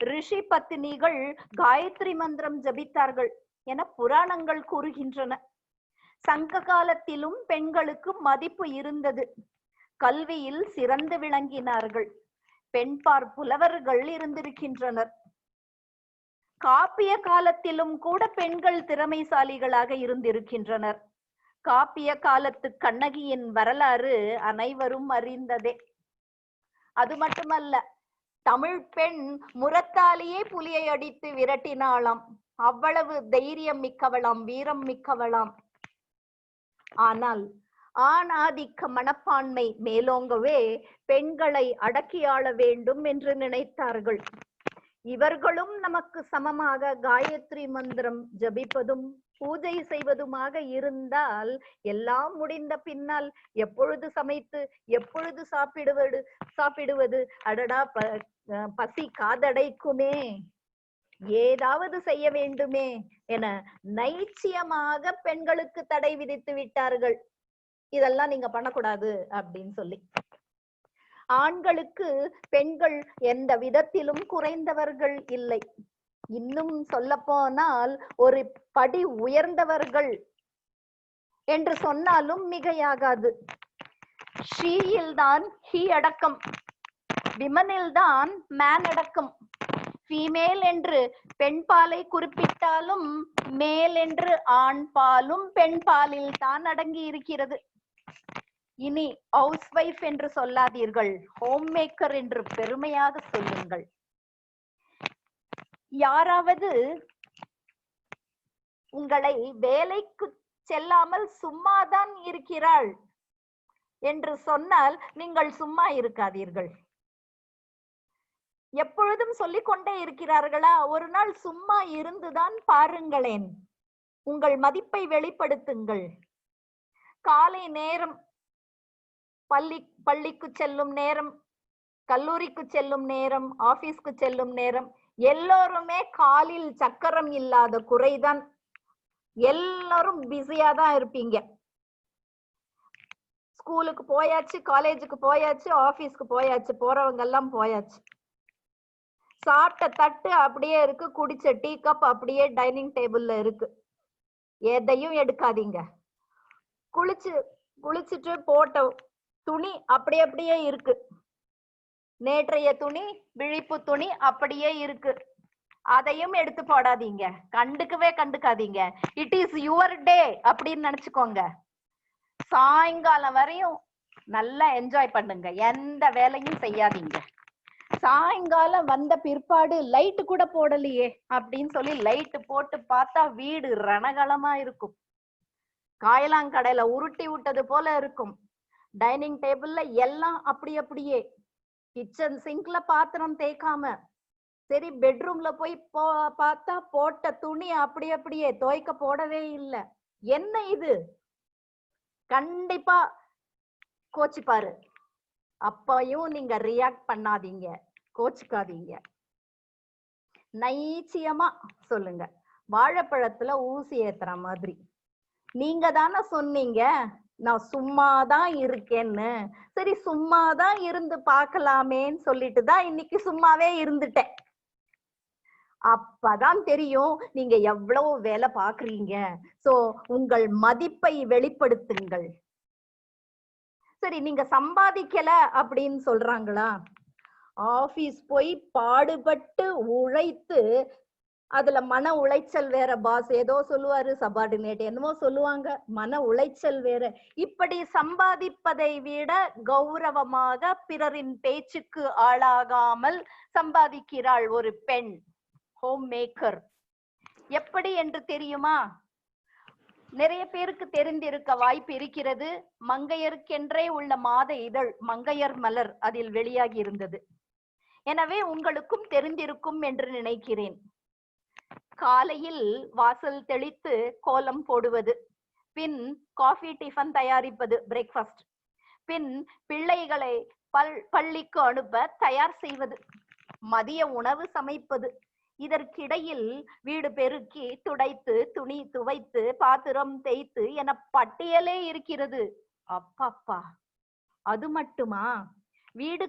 ரிஷி பத்தினிகள் காயத்ரி மந்திரம் ஜபித்தார்கள் என புராணங்கள் கூறுகின்றன. சங்க காலத்திலும் பெண்களுக்கு மதிப்பு இருந்தது. கல்வியில் சிறந்து விளங்கினார்கள். பெண்பார் புலவர்கள் இருந்திருக்கின்றனர். காப்பிய காலத்திலும் கூட பெண்கள் திறமைசாலிகளாக இருந்திருக்கின்றனர். காப்பிய காலத்து கண்ணகியின் வரலாறு அனைவரும் அறிந்ததே. அது மட்டுமல்ல, தமிழ் பெண் முரத்தாலேயே புலியை அடித்து விரட்டினாளாம். அவ்வளவு தைரியம் மிக்கவளாம், வீரம் மிக்கவளாம். ஆனால் ஆண் ஆதிக்க மனப்பான்மை மேலோங்கவே பெண்களை அடக்கியாள வேண்டும் என்று நினைத்தார்கள். இவர்களும் நமக்கு சமமாக காயத்ரி மந்திரம் ஜபிப்பதும் பூஜை செய்வதுமாக இருந்தால் எல்லாம் முடிந்த பின்னால் எப்பொழுது சமைத்து எப்பொழுது சாப்பிடுவது அடடா பசி காதடைக்குமே, ஏதாவது செய்ய வேண்டுமே என நைச்சியமாக பெண்களுக்கு தடை விதித்து விட்டார்கள். இதெல்லாம் நீங்க பண்ணக்கூடாது அப்படின்னு சொல்லி. ஆண்களுக்கு பெண்கள் எந்த விதத்திலும் குறைந்தவர்கள் இல்லை. இன்னும் சொல்ல போனால் ஒரு படி உயர்ந்தவர்கள் என்று சொன்னாலும் மிகையாகாது. ஷீயில் தான் ஹீ அடக்கம், விமனில் தான் மேன் அடக்கம், ஃபீமேல் என்று பெண் பாலை குறிப்பிட்டாலும் மேல் என்று ஆண் பாலும் பெண் பாலில் தான் அடங்கி இருக்கிறது. இனி ஹவுஸ் வைஃப் என்று சொல்லாதீர்கள், ஹோம் மேக்கர் என்று பெருமையாக சொல்லுங்கள். யாராவது உங்களை வேலைக்கு செல்லாமல் சும்மாதான் இருக்கிறாள் என்று சொன்னால் நீங்கள் சும்மா இருக்காதீர்கள். எப்பொழுதும் சொல்லிக் கொண்டே இருக்கிறார்களா? ஒரு நாள் சும்மா இருந்துதான் பாருங்களேன். உங்கள் மதிப்பை வெளிப்படுத்துங்கள். காலை நேரம், பள்ளிக்கு செல்லும் நேரம், கல்லூரிக்கு செல்லும் நேரம், ஆபீஸ்க்கு செல்லும் நேரம், எல்லோருமே காலில் சக்கரம் இல்லாத குறைதான். எல்லாரும் பிஸியா தான் இருப்பீங்க. ஸ்கூலுக்கு போயாச்சு, காலேஜுக்கு போயாச்சு, ஆபீஸ்க்கு போயாச்சு, போறவங்க எல்லாம் போயாச்சு. சாப்பிட்ட தட்டு அப்படியே இருக்கு, குடிச்ச டீ கப் அப்படியே டைனிங் டேபிள்ல இருக்கு. எதையும் எடுக்காதீங்க. குளிச்சுட்டு போட்ட துணி அப்படியே இருக்கு. நேற்றைய துணி, விழிப்பு துணி அப்படியே இருக்கு. அதையும் எடுத்து போடாதீங்க. கண்டுக்காதீங்க. இட் இஸ் யுவர் டே அப்படின்னு நினைச்சுக்கோங்க. சாயங்காலம் வரையும் நல்லா என்ஜாய் பண்ணுங்க. எந்த வேலையும் செய்யாதீங்க. சாயங்காலம் வந்த பிற்பாடு லைட் கூட போடலையே அப்படின்னு சொல்லி லைட் போட்டு பார்த்தா வீடு ரணகலமா இருக்கும். காயலாங்கடையில உருட்டி விட்டது போல இருக்கும். டைனிங் டேபிள்ல எல்லாம் அப்படியே. கிச்சன் சிங்க்ல பாத்திரம் தேய்க்காம, சரி பெட்ரூம்ல போய் பார்த்தா போட்ட துணி அப்படியே துவைக்க போடவே இல்லை. என்ன இது? கண்டிப்பா கோச்சிப்பாரு. அப்பையும் நீங்க ரியாக்ட் பண்ணாதீங்க, கோச்சிக்காதீங்க. நைச்சியமா சொல்லுங்க. வாழைப்பழத்துல ஊசி ஏத்துற மாதிரி. நீங்க தானே சொன்னீங்க நான் சும்மாதான் இருக்கேன்னு. சரி, சும்மாதான் இருந்து பார்க்கலாமேன்னு சொல்லிட்டு தான் இன்னைக்கு சும்மாவே இருந்துட்டேன். அப்பதான் தெரியும் நீங்க எவ்வளவு வேலை பாக்குறீங்க. சோ உங்கள் மதிப்பை வெளிப்படுத்துங்கள். சரி, நீங்க சம்பாதிக்கல அப்படின்னு சொல்றாங்களா? ஆபீஸ் போய் பாடுபட்டு உழைத்து, அதுல மன உளைச்சல் வேற. பாஸ் ஏதோ சொல்லுவாரு, சபார்டினேட் என்னமோ சொல்லுவாங்க, மன உளைச்சல் வேற. இப்படி சம்பாதிப்பதை விட கௌரவமாக பிறரின் பேச்சுக்கு ஆளாகாமல் சம்பாதிக்கிறாள் ஒரு பெண், ஹோம் மேக்கர். எப்படி என்று தெரியுமா? நிறைய பேருக்கு தெரிந்திருக்க வாய்ப்பு இருக்கிறது. மங்கையருக்கென்றே உள்ள மாத இதழ் மங்கையர் மலர் அதில் வெளியாகி இருந்தது. எனவே உங்களுக்கும் தெரிந்திருக்கும் என்று நினைக்கிறேன். காலையில் வாசல் தெளித்து கோலம் போடுவது, பின் காஃபி டிஃபன் தயாரிப்பது, பிரேக்ஃபாஸ்ட், பின் பிள்ளைகளை பள்ளிக்கு அனுப்ப தயார் செய்வது, மதிய உணவு சமைப்பது, இதற்கிடையில் வீடு பெருக்கி துடைத்து துணி துவைத்து பாத்திரம் தேய்த்து என பட்டியலே இருக்கிறது. அப்பப்பா, அது மட்டுமா? வீடு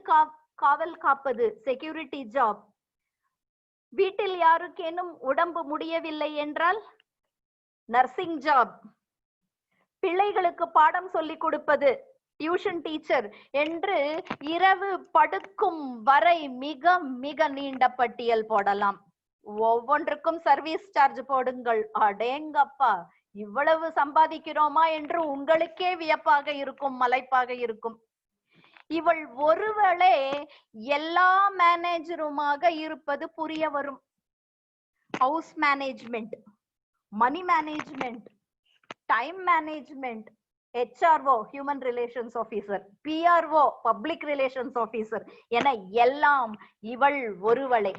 காவல் காப்பது, செக்யூரிட்டி ஜாப். வீட்டில் யாருக்கேனும் உடம்பு முடியவில்லை என்றால் நர்சிங் ஜாப். பிள்ளைகளுக்கு பாடம் சொல்லிக் கொடுப்பது, டியூஷன் டீச்சர் என்று இரவு படுக்கும் வரை மிக மிக நீண்ட பட்டியல் போடலாம். ஒவ்வொன்றுக்கும் சர்வீஸ் சார்ஜ் போடுங்கள். அடேங்கப்பா, இவ்வளவு சம்பாதிக்கிறோமா என்று உங்களுக்கே வியப்பாக இருக்கும், மலைப்பாக இருக்கும். இவள் ஒருவேளை எல்லா மேனேஜருமாக இருப்பது புரிய வரும். House management, money management, time management, HRO human relations officer, PRO public relations officer என எல்லாம் இவள் ஒருவளை.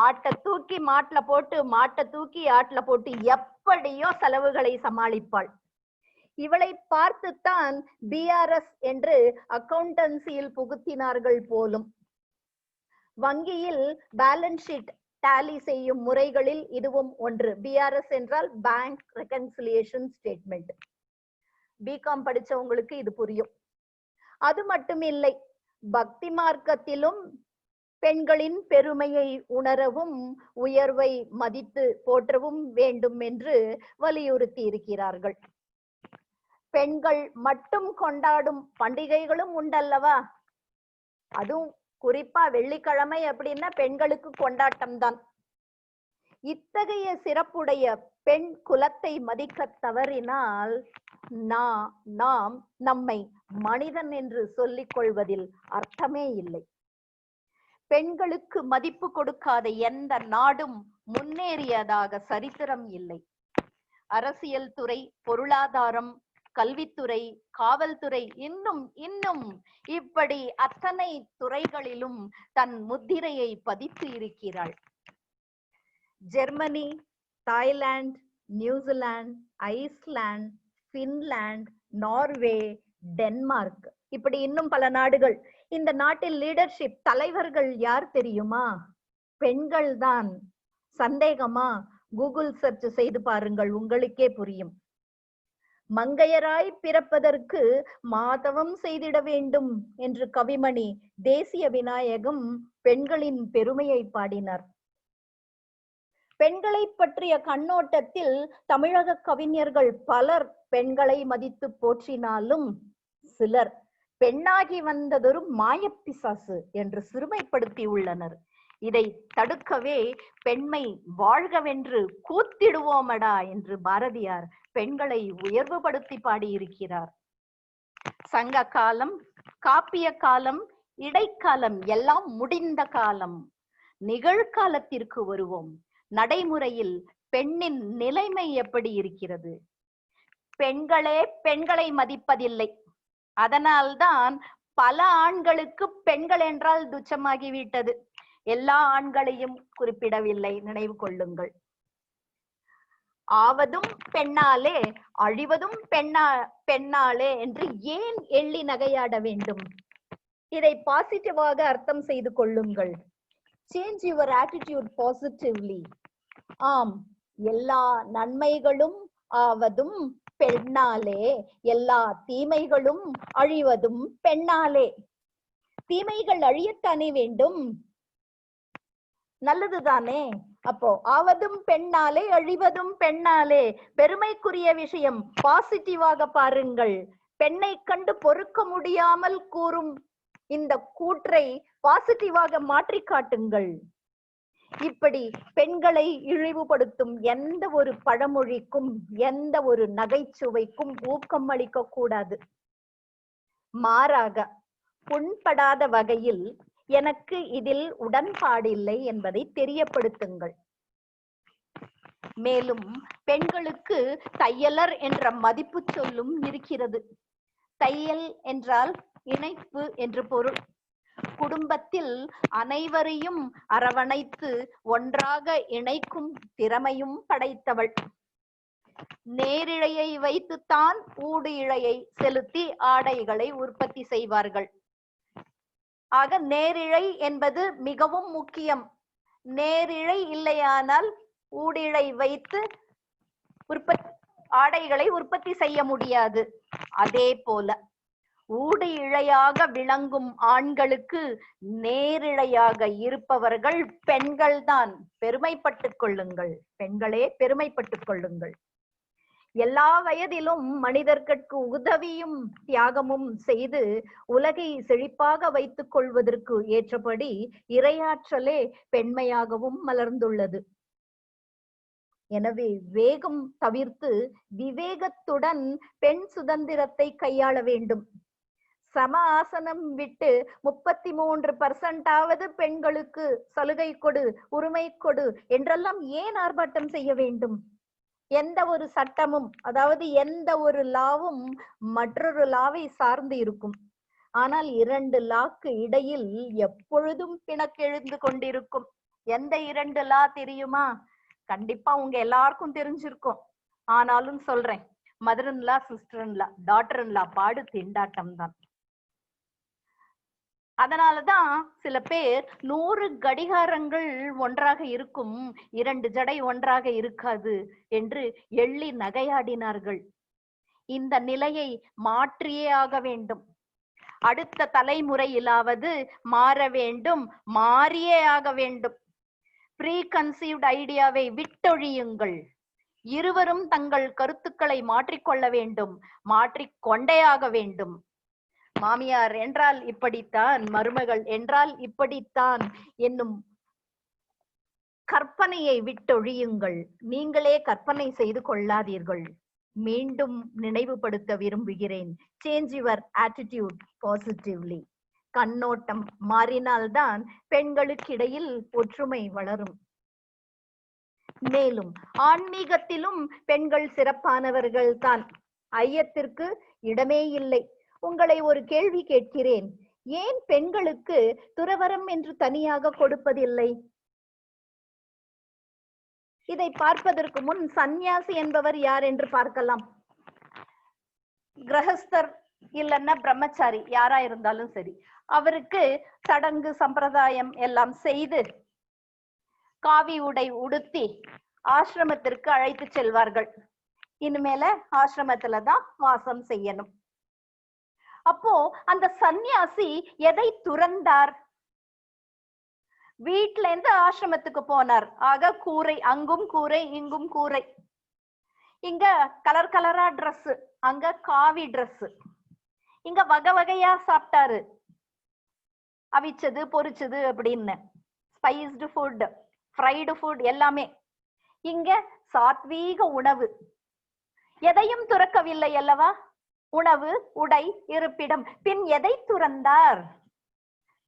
ஆட்டை தூக்கி மாட்டுல போட்டு, மாட்டை தூக்கி ஆட்டுல போட்டு எப்படியோ செலவுகளை சமாளிப்பாள். இவளை பார்த்துத்தான் BRS என்று அக்கவுண்டன்சியில் புகுத்தினார்கள் போலும். வங்கியில் பேலன்ஸ் ஷீட் டாலி செய்யும் முறைகளில் இதுவும் ஒன்று. BRS என்றால் பேங்க் ரெகன்சிலியேஷன் ஸ்டேட்மெண்ட். பிகாம் படிச்சவங்களுக்கு இது புரியும். அது மட்டும் இல்லை, பக்தி மார்க்கத்திலும் பெண்களின் பெருமையை உணரவும் உயர்வை மதித்து போற்றவும் வேண்டும் என்று வலியுறுத்தி இருக்கிறார்கள். பெண்கள் மட்டும் கொண்டாடும் பண்டிகைகளும் உண்டல்லவா? அதுவும் குறிப்பா வெள்ளிக்கிழமை அப்படின்னா பெண்களுக்கு கொண்டாட்டம் தான். இத்தகைய சிறப்புடைய பெண் குலத்தை மதிக்க தவறினால் நாம் நம்மை மனிதன் என்று சொல்லிக் கொள்வதில் அர்த்தமே இல்லை. பெண்களுக்கு மதிப்பு கொடுக்காத எந்த நாடும் முன்னேறியதாக சரித்திரம் இல்லை. அரசியல் துறை, பொருளாதாரம், கல்வித்துறை, காவல்துறை, இன்னும் இப்படி அத்தனை துறைகளிலும் தன் முத்திரையை பதித்து இருக்கிறாள். Germany, Thailand, New Zealand, Iceland, Finland, Norway, Denmark, இப்படி இன்னும் பல நாடுகள். இந்த நாட்டில் லீடர்ஷிப் தலைவர்கள் யார் தெரியுமா? பெண்கள் தான். சந்தேகமா? கூகுள் சர்ச் செய்து பாருங்கள், உங்களுக்கே புரியும். மங்கையராய் பிறப்பதற்கு மாதவம் செய்திட வேண்டும் என்று கவிமணி தேசிய விநாயகம் பெண்களின் பெருமையை பாடினார். பெண்களை பற்றிய கண்ணோட்டத்தில் தமிழக கவிஞர்கள் பலர் பெண்களை மதித்து போற்றினாலும் சிலர் பெண்ணாகி வந்ததொரு மாயப்பிசாசு என்று சிறுமைப்படுத்தி உள்ளனர். இதை தடுக்கவே பெண்மை வாழ்கவென்று கூத்திடுவோமடா என்று பாரதியார் பெண்களை உயர்வுபடுத்தி பாடியிருக்கிறார். சங்க காலம், காப்பிய காலம், இடைக்காலம் எல்லாம் முடிந்த காலம். நிகழ்காலத்திற்கு வருவோம். நடைமுறையில் பெண்ணின் நிலைமை எப்படி இருக்கிறது? பெண்களே பெண்களை மதிப்பதில்லை. அதனால்தான் பல ஆண்களுக்கு பெண்கள் என்றால் துச்சமாகிவிட்டது. எல்லா ஆண்களையும் குறிப்பிடவில்லை, நினைவு கொள்ளுங்கள். ஆவதும் பெண்ணாலே அழிவதும் பெண்ணாலே என்று ஏன் எள்ளி நகையாட வேண்டும்? இதை பாசிட்டிவாக அர்த்தம் செய்து கொள்ளுங்கள். Change your attitude positively. ஆம், எல்லா நன்மைகளும் ஆவதும் பெண்ணாலே, எல்லா தீமைகளும் அழிவதும் பெண்ணாலே. தீமைகள் அழியத்தானே வேண்டும், நல்லதுதானே? அப்போ ஆவதும் பெண்ணாலே அழிவதும் பெண்ணாலே. பெருமைக்குரிய விஷயம். பாசிட்டிவாக பாருங்கள். பெண்ணை கண்டு பொறுக்க முடியாமல் கூறும் இந்த கூற்றை பாசிட்டிவாக மாற்றி காட்டுங்கள். இப்படி பெண்களை இழிவுபடுத்தும் எந்த ஒரு பழமொழிக்கும் எந்த ஒரு நகைச்சுவைக்கும் ஊக்கம் அளிக்க கூடாது. மாறாக புண்படாத வகையில் எனக்கு இதில் உடன்பாடில்லை என்பதை தெரியப்படுத்துங்கள். மேலும் பெண்களுக்கு தையலர் என்ற மதிப்பு சொல்லும் இருக்கிறது. தையல் என்றால் இணைப்பு என்று பொருள். குடும்பத்தில் அனைவரையும் அரவணைத்து ஒன்றாக இணைக்கும் திறமையும் படைத்தவள். நேரிழையை வைத்துத்தான் ஊடு இழையை செலுத்தி ஆடைகளை உற்பத்தி செய்வார்கள். ஆக நேரிழை என்பது மிகவும் முக்கியம். நேரிழை இல்லையானால் ஊடிழை வைத்து ஆடைகளை உற்பத்தி செய்ய முடியாது. அதே போல ஊடு இழையாக விளங்கும் ஆண்களுக்கு நேரிழையாக இருப்பவர்கள் பெண்கள்தான். பெருமைப்பட்டுக் கொள்ளுங்கள் பெண்களே, பெருமைப்பட்டுக் கொள்ளுங்கள். எல்லா வயதிலும் மனிதர்கட்கு உதவியும் தியாகமும் செய்து உலகை செழிப்பாக வைத்துக் கொள்வதற்கு ஏற்றபடி இறையாற்றலே பெண்மையாகவும் மலர்ந்துள்ளது. எனவே வேகம் தவிர்த்து விவேகத்துடன் பெண் சுதந்திரத்தை கையாள வேண்டும். சம ஆசனம் விட்டு 33% பெண்களுக்கு சலுகை கொடு, உரிமை கொடு என்றெல்லாம் ஏன் ஆர்ப்பாட்டம் செய்ய வேண்டும்? எந்த ஒரு சட்டமும், அதாவது எந்த ஒரு லாவும் மற்றொரு லாவை சார்ந்து இருக்கும். ஆனால் 2 லாக்கு இடையில் எப்பொழுதும் பிணக்கெழுந்து கொண்டிருக்கும். எந்த 2 லா தெரியுமா? கண்டிப்பா உங்க எல்லாருக்கும் தெரிஞ்சிருக்கும். ஆனாலும் சொல்றேன். Mother in law, sister in law, daughter in law பாடு திண்டாட்டம் தான். அதனாலதான் சில பேர் 100 கடிகாரங்கள் ஒன்றாக இருக்கும், 2 ஜடை ஒன்றாக இருக்காது என்று எள்ளி நகையாடினார்கள். இந்த நிலையை மாற்றியே ஆக வேண்டும். அடுத்த தலைமுறையிலாவது மாற வேண்டும், மாறியே ஆக வேண்டும். ப்ரீ கன்சீவ்ட் ஐடியாவை விட்டொழியுங்கள். இருவரும் தங்கள் கருத்துக்களை மாற்றிக்கொள்ள வேண்டும், மாற்றிக்கொண்டே ஆக வேண்டும். மாமியார் என்றால் இப்படித்தான், மருமகள் என்றால் இப்படித்தான் என்னும் கற்பனையை விட்டொழியுங்கள். நீங்களே கற்பனை செய்து கொள்ளாதீர்கள். மீண்டும் நினைவுபடுத்த விரும்புகிறேன். Change your attitude positively. கண்ணோட்டம் மாறினால்தான் பெண்களுக்கிடையில் ஒற்றுமை வளரும். மேலும் ஆன்மீகத்திலும் பெண்கள் சிறப்பானவர்கள் தான், ஐயத்திற்கு இடமே இல்லை. உங்களை ஒரு கேள்வி கேட்கிறேன். ஏன் பெண்களுக்கு துறவரம் என்று தனியாக கொடுப்பதில்லை? இதை பார்ப்பதற்கு முன் சந்நியாசி என்பவர் யார் என்று பார்க்கலாம். கிரகஸ்தர் இல்லைன்னா பிரம்மச்சாரி யாரா இருந்தாலும் சரி, அவருக்கு சடங்கு சம்பிரதாயம் எல்லாம் செய்து காவி உடை உடுத்தி ஆசிரமத்திற்கு அழைத்து செல்வார்கள். இனிமேல ஆசிரமத்துலதான் வாசம் செய்யணும். அப்போ அந்த சந்நியாசி எதை துறந்தார்? வீட்டுல இருந்து ஆசிரமத்துக்கு போனார். ஆக கூரை, அங்கும் கூரை இங்கும் கூரை. இங்க கலர் கலரா ட்ரெஸ், அங்க காவி ட்ரெஸ். இங்க வகை வகையா சாப்பிட்டாரு, அவிச்சது பொரிச்சது அப்படின்னு, ஸ்பைஸ்டு ஃபுட், ஃப்ரைடு ஃபுட் எல்லாமே. இங்க சாத்வீக உணவு. எதையும் துறக்கவில்லை அல்லவா? உணவு, உடை, இருப்பிடம். பின் எதை துறந்தார்?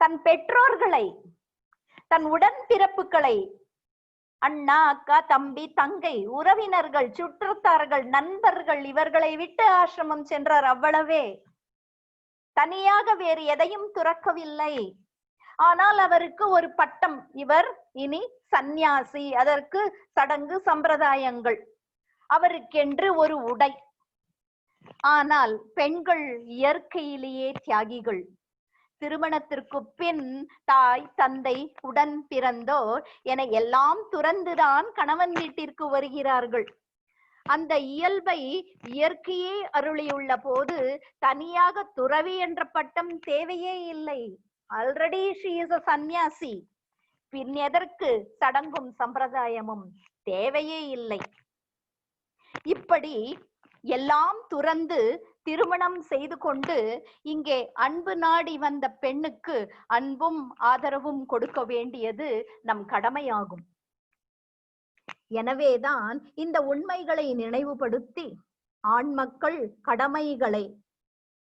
தன் பெற்றோர்களை, தன் உடன் பிறப்புகளை, அண்ணா, அக்கா, தம்பி, தங்கை, உறவினர்கள், சுற்றத்தார்கள், நண்பர்கள், இவர்களை விட்டு ஆசிரமம் சென்றார். அவ்வளவே. தனியாக வேறு எதையும் துறக்கவில்லை. ஆனால் அவருக்கு ஒரு பட்டம், இவர் இனி சந்நியாசி. அதற்கு சடங்கு சம்பிரதாயங்கள், அவருக்கென்று ஒரு உடை. ஆனால் பெண்கள் இயற்கையிலேயே தியாகிகள். திருமணத்திற்கு பின் தாய், தந்தை, உடன் பிறந்தோர் என எல்லாம் துறந்துதான் கணவன் வீட்டிற்கு வருகிறார்கள். அந்த இயல்பை இயற்கையே அருளியுள்ள போது தனியாக துறவி என்ற பட்டம் தேவையே இல்லை. ஆல்ரெடி ஷீ இஸ் a சந்நியாசி. பின் எதற்கு சடங்கும் சம்பிரதாயமும்? தேவையே இல்லை. இப்படி எல்லாம் துறந்து திருமணம் செய்து கொண்டு இங்கே அன்பு நாடி வந்த பெண்ணுக்கு அன்பும் ஆதரவும் கொடுக்க வேண்டியது நம் கடமையாகும். எனவேதான் இந்த உண்மைகளை நினைவுபடுத்தி ஆண் மக்கள் கடமைகளை,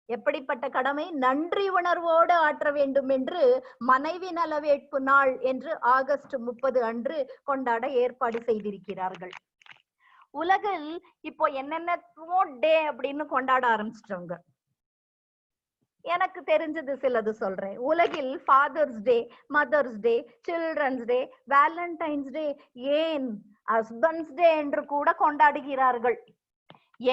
எப்படிப்பட்ட கடமை, நன்றி உணர்வோடு ஆற்ற வேண்டும் என்று மனைவி நலவேட்பு நாள் என்று ஆகஸ்ட் 30 அன்று கொண்டாட ஏற்பாடு செய்திருக்கிறார்கள். உலகில் இப்போ என்னென்னமோ டே அப்படின்னு கொண்டாட ஆரம்பிச்சிட்டாங்க. எனக்கு தெரிஞ்சது சிலது சொல்றேன். உலகில் ஃபாதர்ஸ் டே, mother's day, children's day, Valentine's டே, ஏன் ஹஸ்பண்ட்ஸ் டே என்று கூட கொண்டாடுகிறார்கள்.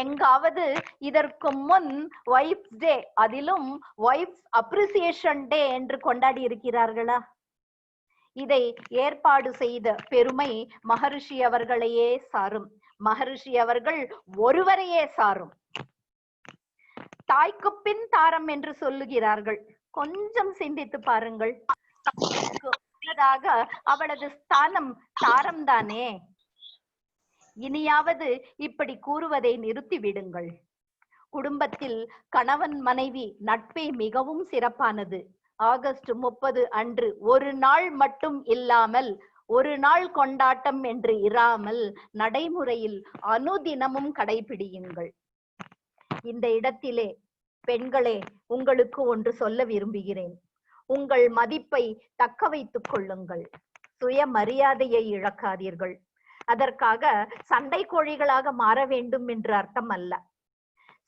எங்காவது இதற்கு முன் வைஃப்ஸ் டே, அதிலும் வைஃப்ஸ் அப்ரிசியேஷன் டே என்று கொண்டாடி இருக்கிறார்களா? இதை ஏற்பாடு செய்த பெருமை மகரிஷி அவர்களையே சாரும். மகரிஷி அவர்கள் ஒருவரையே சாரும். தாய்க்கு பின் தாரம் என்று சொல்லுகிறார்கள். கொஞ்சம் சிந்தித்து பாருங்கள். அவளது ஸ்தானம் தாரம் தானே. இனியாவது இப்படி கூறுவதை நிறுத்தி விடுங்கள். குடும்பத்தில் கணவன் மனைவி நட்பே மிகவும் சிறப்பானது. ஆகஸ்ட் 30 அன்று ஒரு நாள் மட்டும் இல்லாமல், ஒரு நாள் கொண்டாட்டம் என்று இராமல் நடைமுறையில் அனுதினமும் கடைபிடியுங்கள். இந்த இடத்திலே பெண்களே, உங்களுக்கு ஒன்று சொல்ல விரும்புகிறேன். உங்கள் மதிப்பை தக்க வைத்துக் கொள்ளுங்கள். சுயமரியாதையை இழக்காதீர்கள். அதற்காக சண்டை கோழிகளாக மாற வேண்டும் என்று அர்த்தம் அல்ல.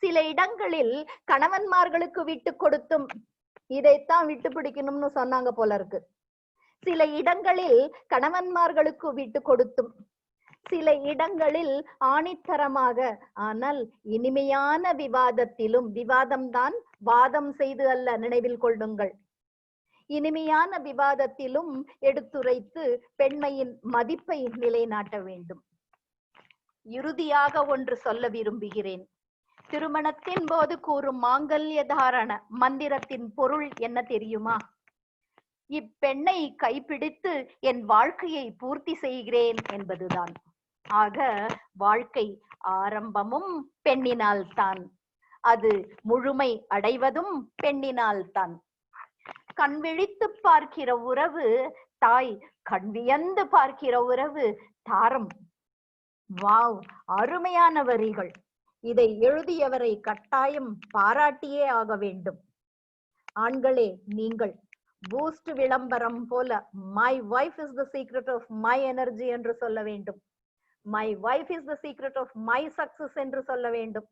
சில இடங்களில் கணவன்மார்களுக்கு விட்டு கொடுத்தும் இதைத்தான் விட்டு பிடிக்கணும்னு சொன்னாங்க போல இருக்கு. சில இடங்களில் கணவன்மார்களுக்கு விட்டு கொடுத்தும், சில இடங்களில் ஆணித்தரமாக, ஆனால் இனிமையான விவாதத்திலும், விவாதம்தான் வாதம் செய்து அல்ல, நினைவில் கொள்ளுங்கள், இனிமையான விவாதத்திலும் எடுத்துரைத்து பெண்மையின் மதிப்பை நிலைநாட்ட வேண்டும். இறுதியாக ஒன்று சொல்ல விரும்புகிறேன். திருமணத்தின் போது கூறும் மாங்கல்ய தாரண மந்திரத்தின் பொருள் என்ன தெரியுமா? இப்பெண்ணை கைப்பிடித்து என் வாழ்க்கையை பூர்த்தி செய்கிறேன் என்பதுதான். ஆக வாழ்க்கை ஆரம்பமும் பெண்ணினால் தான். அது முழுமை அடைவதும் பெண்ணினால் தான். கண் விழித்து பார்க்கிற உறவு தாய், கண் வியந்து பார்க்கிற உறவு தாரம். வாவ், அருமையான வரிகள். இதை எழுதியவரை கட்டாயம் பாராட்டியே ஆக வேண்டும். ஆண்களே, நீங்கள் பூஸ்ட் விளம்பரம் போல my wife is the secret of my energy என்று சொல்ல வேண்டும். My wife is the secret of my success என்று சொல்ல வேண்டும்.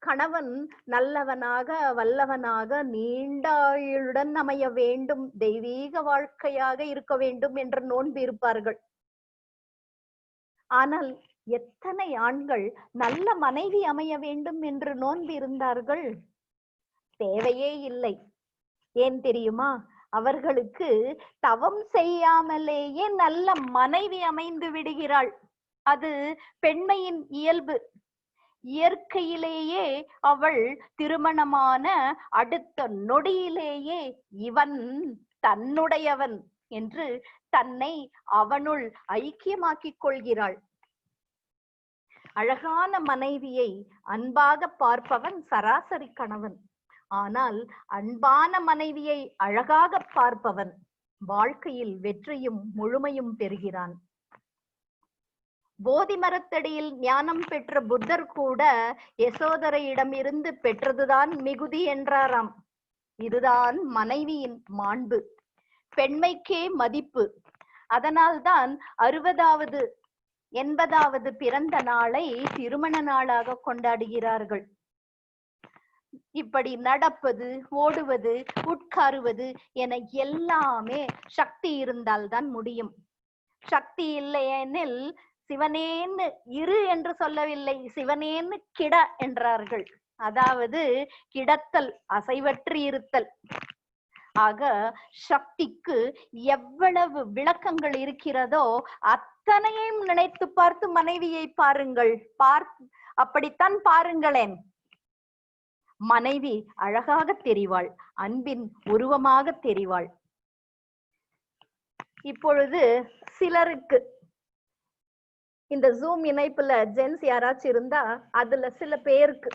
கணவன் நல்லவனாக வல்லவனாக நீண்ட ஆயுளுடன் அமைய வேண்டும், தெய்வீக வாழ்க்கையாக இருக்க வேண்டும் என்று நோன்பு இருப்பார்கள். ஆனால் எத்தனை ஆண்கள் நல்ல மனைவி அமைய வேண்டும் என்று நோன்பு இருந்தார்கள்? தேவையே இல்லை. ஏன் தெரியுமா? அவர்களுக்கு தவம் செய்யாமலேயே நல்ல மனைவி அமைந்து விடுகிறாள். அது பெண்மையின் இயல்பு. இயற்கையிலேயே அவள் திருமணமான அடுத்த நொடியிலேயே இவன் தன்னுடையவன் என்று தன்னை அவனுள் ஐக்கியமாக்கிக் கொள்கிறாள். அழகான மனைவியை அன்பாக பார்ப்பவன் சராசரி கணவன். ஆனால் அன்பான மனைவியை அழகாக பார்ப்பவன் வாழ்க்கையில் வெற்றியும் முழுமையும் பெறுகிறான். போதி மரத்தடியில் ஞானம் பெற்ற புத்தர் கூட யசோதரையிடம் இருந்து பெற்றதுதான் மிகுதி என்றாராம். இதுதான் மனைவியின் மாண்பு, பெண்மைக்கே மதிப்பு. அதனால்தான் 60வது 80வது பிறந்த நாளை திருமண நாளாக கொண்டாடுகிறார்கள். இப்படி நடப்பது, ஓடுவது, உட்காருவது என எல்லாமே சக்தி இருந்தால்தான் முடியும். சக்தி இல்லையெனில் சிவனேன்னு இரு என்று சொல்லவில்லை, சிவனேன்னு கிட என்றார்கள். அதாவது கிடத்தல், அசைவற்று இருத்தல். ஆக சக்திக்கு எவ்வளவு விளக்கங்கள் இருக்கிறதோ அத்தனையும் நினைத்து பார்த்து மனைவியை பாருங்கள். அப்படித்தான் பாருங்களேன். மனைவி அழகாக தெரிவாள், அன்பின் உருவமாக தெரிவாள். இப்பொழுது சிலருக்கு இந்த ஜூம் இணைப்புல ஜென்ஸ் யாராச்சும் இருந்தா அதுல சில பேருக்கு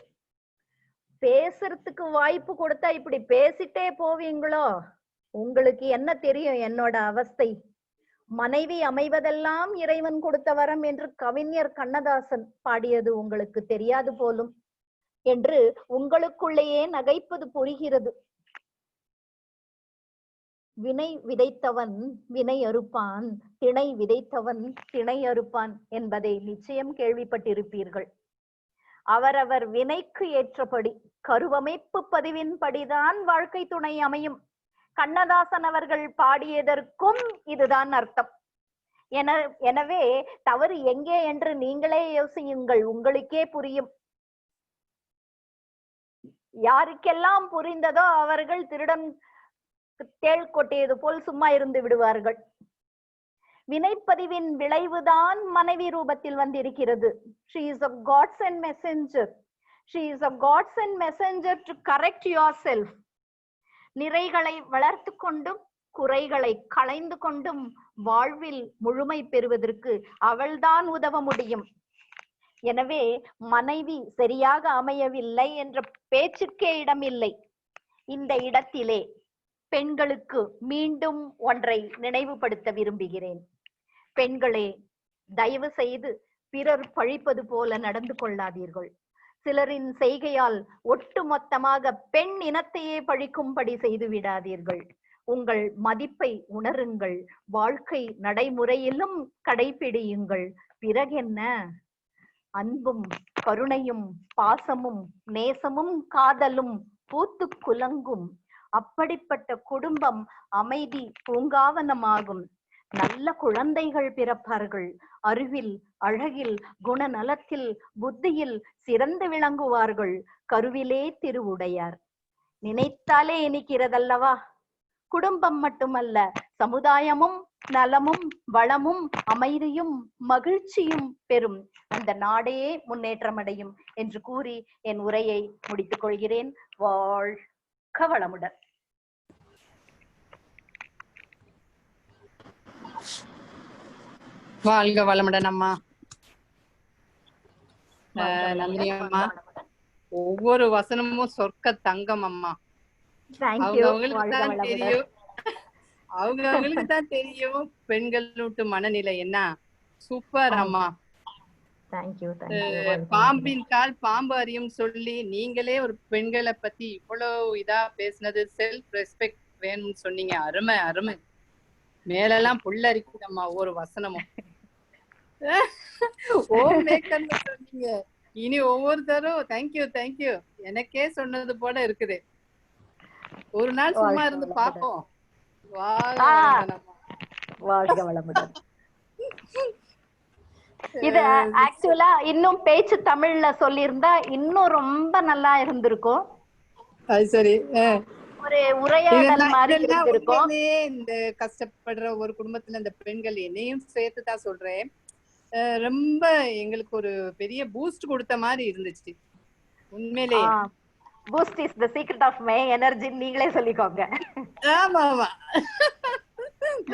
பேசுறதுக்கு வாய்ப்பு கொடுத்தா இப்படி பேசிட்டே போவீங்களோ? உங்களுக்கு என்ன தெரியும் என்னோட அவஸ்தை? மனைவி அமைவதெல்லாம் இறைவன் கொடுத்த வரம் என்று கவிஞர் கண்ணதாசன் பாடியது உங்களுக்கு தெரியாது போலும் என்று உங்களுக்குள்ளேயே நகைப்பது புரிகிறது. வினை விதைத்தவன் வினை அறுப்பான், திணை விதைத்தவன் திணை அறுப்பான் என்பதை நிச்சயம் கேள்விப்பட்டிருப்பீர்கள். அவரவர் வினைக்கு ஏற்றபடி கருவமைப்பு பதிவின்படிதான் வாழ்க்கை துணை அமையும். கண்ணதாசன் அவர்கள் பாடியதற்கும் இதுதான் அர்த்தம். எனவே தவறு எங்கே என்று நீங்களே யோசியுங்கள், உங்களுக்கே புரியும். யாருக்கெல்லாம் புரிந்ததோ அவர்கள் திருடன் தேள் கொட்டியது போல் சும்மா இருந்து விடுவார்கள். வினைப்பதிவின் விளைவுதான் மனைவி ரூபத்தில் வந்திருக்கிறது. She is a God sent messenger. She is a God sent messenger to correct yourself. நிறைகளை வளர்த்து கொண்டும் குறைகளை களைந்து கொண்டும் வாழ்வில் முழுமை பெறுவதற்கு அவள்தான் உதவ முடியும். எனவே மனைவி சரியாக அமையவில்லை என்ற பேச்சுக்கே இடமில்லை. இந்த இடத்திலே பெண்களுக்கு மீண்டும் ஒன்றை நினைவுபடுத்த விரும்புகிறேன். பெண்களே, தயவு செய்து பிறர் பழிப்பது போல நடந்து கொள்ளாதீர்கள். சிலரின் செய்கையால் ஒட்டுமொத்தமாக பெண் இனத்தையே பழிக்கும்படி செய்து விடாதீர்கள். உங்கள் மதிப்பை உணருங்கள், வாழ்க்கை நடைமுறையிலும் கடைபிடியுங்கள். பிறகென்ன? அன்பும் கருணையும் பாசமும் நேசமும் காதலும் பூத்து குலங்கும். அப்படிப்பட்ட குடும்பம் அமைதி பூங்காவனமாகும். நல்ல குழந்தைகள் பிறப்பார்கள். அறிவில், அழகில், குணநலத்தில், புத்தியில் சிறந்து விளங்குவார்கள். கருவிலே திருவுடையார். நினைத்தாலே இனிக்கிறதல்லவா? குடும்பம் மட்டுமல்ல, சமுதாயமும் நலமும் வளமும் அமைதியும் மகிழ்ச்சியும் பெறும். அந்த நாடே முன்னேற்றமடையும் என்று கூறி என் உரையை முடித்துக் கொள்கிறேன். வாழ்க வளமுடன். வாழ்க வளமுடன் அம்மா. நன்றி அம்மா. ஒவ்வொரு வசனமும் சொர்க்க தங்கம் அம்மா. தேங்க்யூ. அவங்களுக்கு தான் தெரியும், அவங்களுக்கு தான் தெரியும் பெண்கள் வீட்டு மனநிலை என்ன. சூப்பர் அம்மா. தேங்க்யூ. பாம்பின் கால் பாம்பு அறியும் சொல்லி நீங்களே ஒரு பெண்களை பத்தி இவ்வளவு இதா பேசினது, செல்ஃப் ரெஸ்பெக்ட் வேணும்னு சொன்னீங்க. அருமை அருமை. மேலெல்லாம் புல்லரிக்குதம்மா ஒவ்வொரு வசனமும். ஓம் மேக்கர்னு சொன்னீங்க. இனி ஒவ்வொருத்தரும் தேங்க்யூ தேங்க்யூ எனக்கே சொன்னது போல இருக்குது. ஒரு நாள் சும்மா இருந்து பாப்போம். வாழ்க வளமுடன். இத ஆக்சுவலா இன்னும் பேச்சு தமிழ்ல சொல்லியிருந்தா இன்னும் ரொம்ப நல்லா இருந்திருக்கும். அது சரி. ஒரு உரையாடல் மாதிரி இருந்திருக்கும். இந்த கஷ்டப்படுற ஒரு குடும்பத்துல இந்த பெண்கள் என்னையும் சேர்த்து தான் சொல்றேன், ரொம்ப எங்களுக்கு ஒரு பெரிய பூஸ்ட் கொடுத்த மாதிரி இருந்துச்சு உண்மையிலேயே. Boost is the secret of my energy நீங்களே சொல்லிக்கோங்க. ஆமா ஆமா.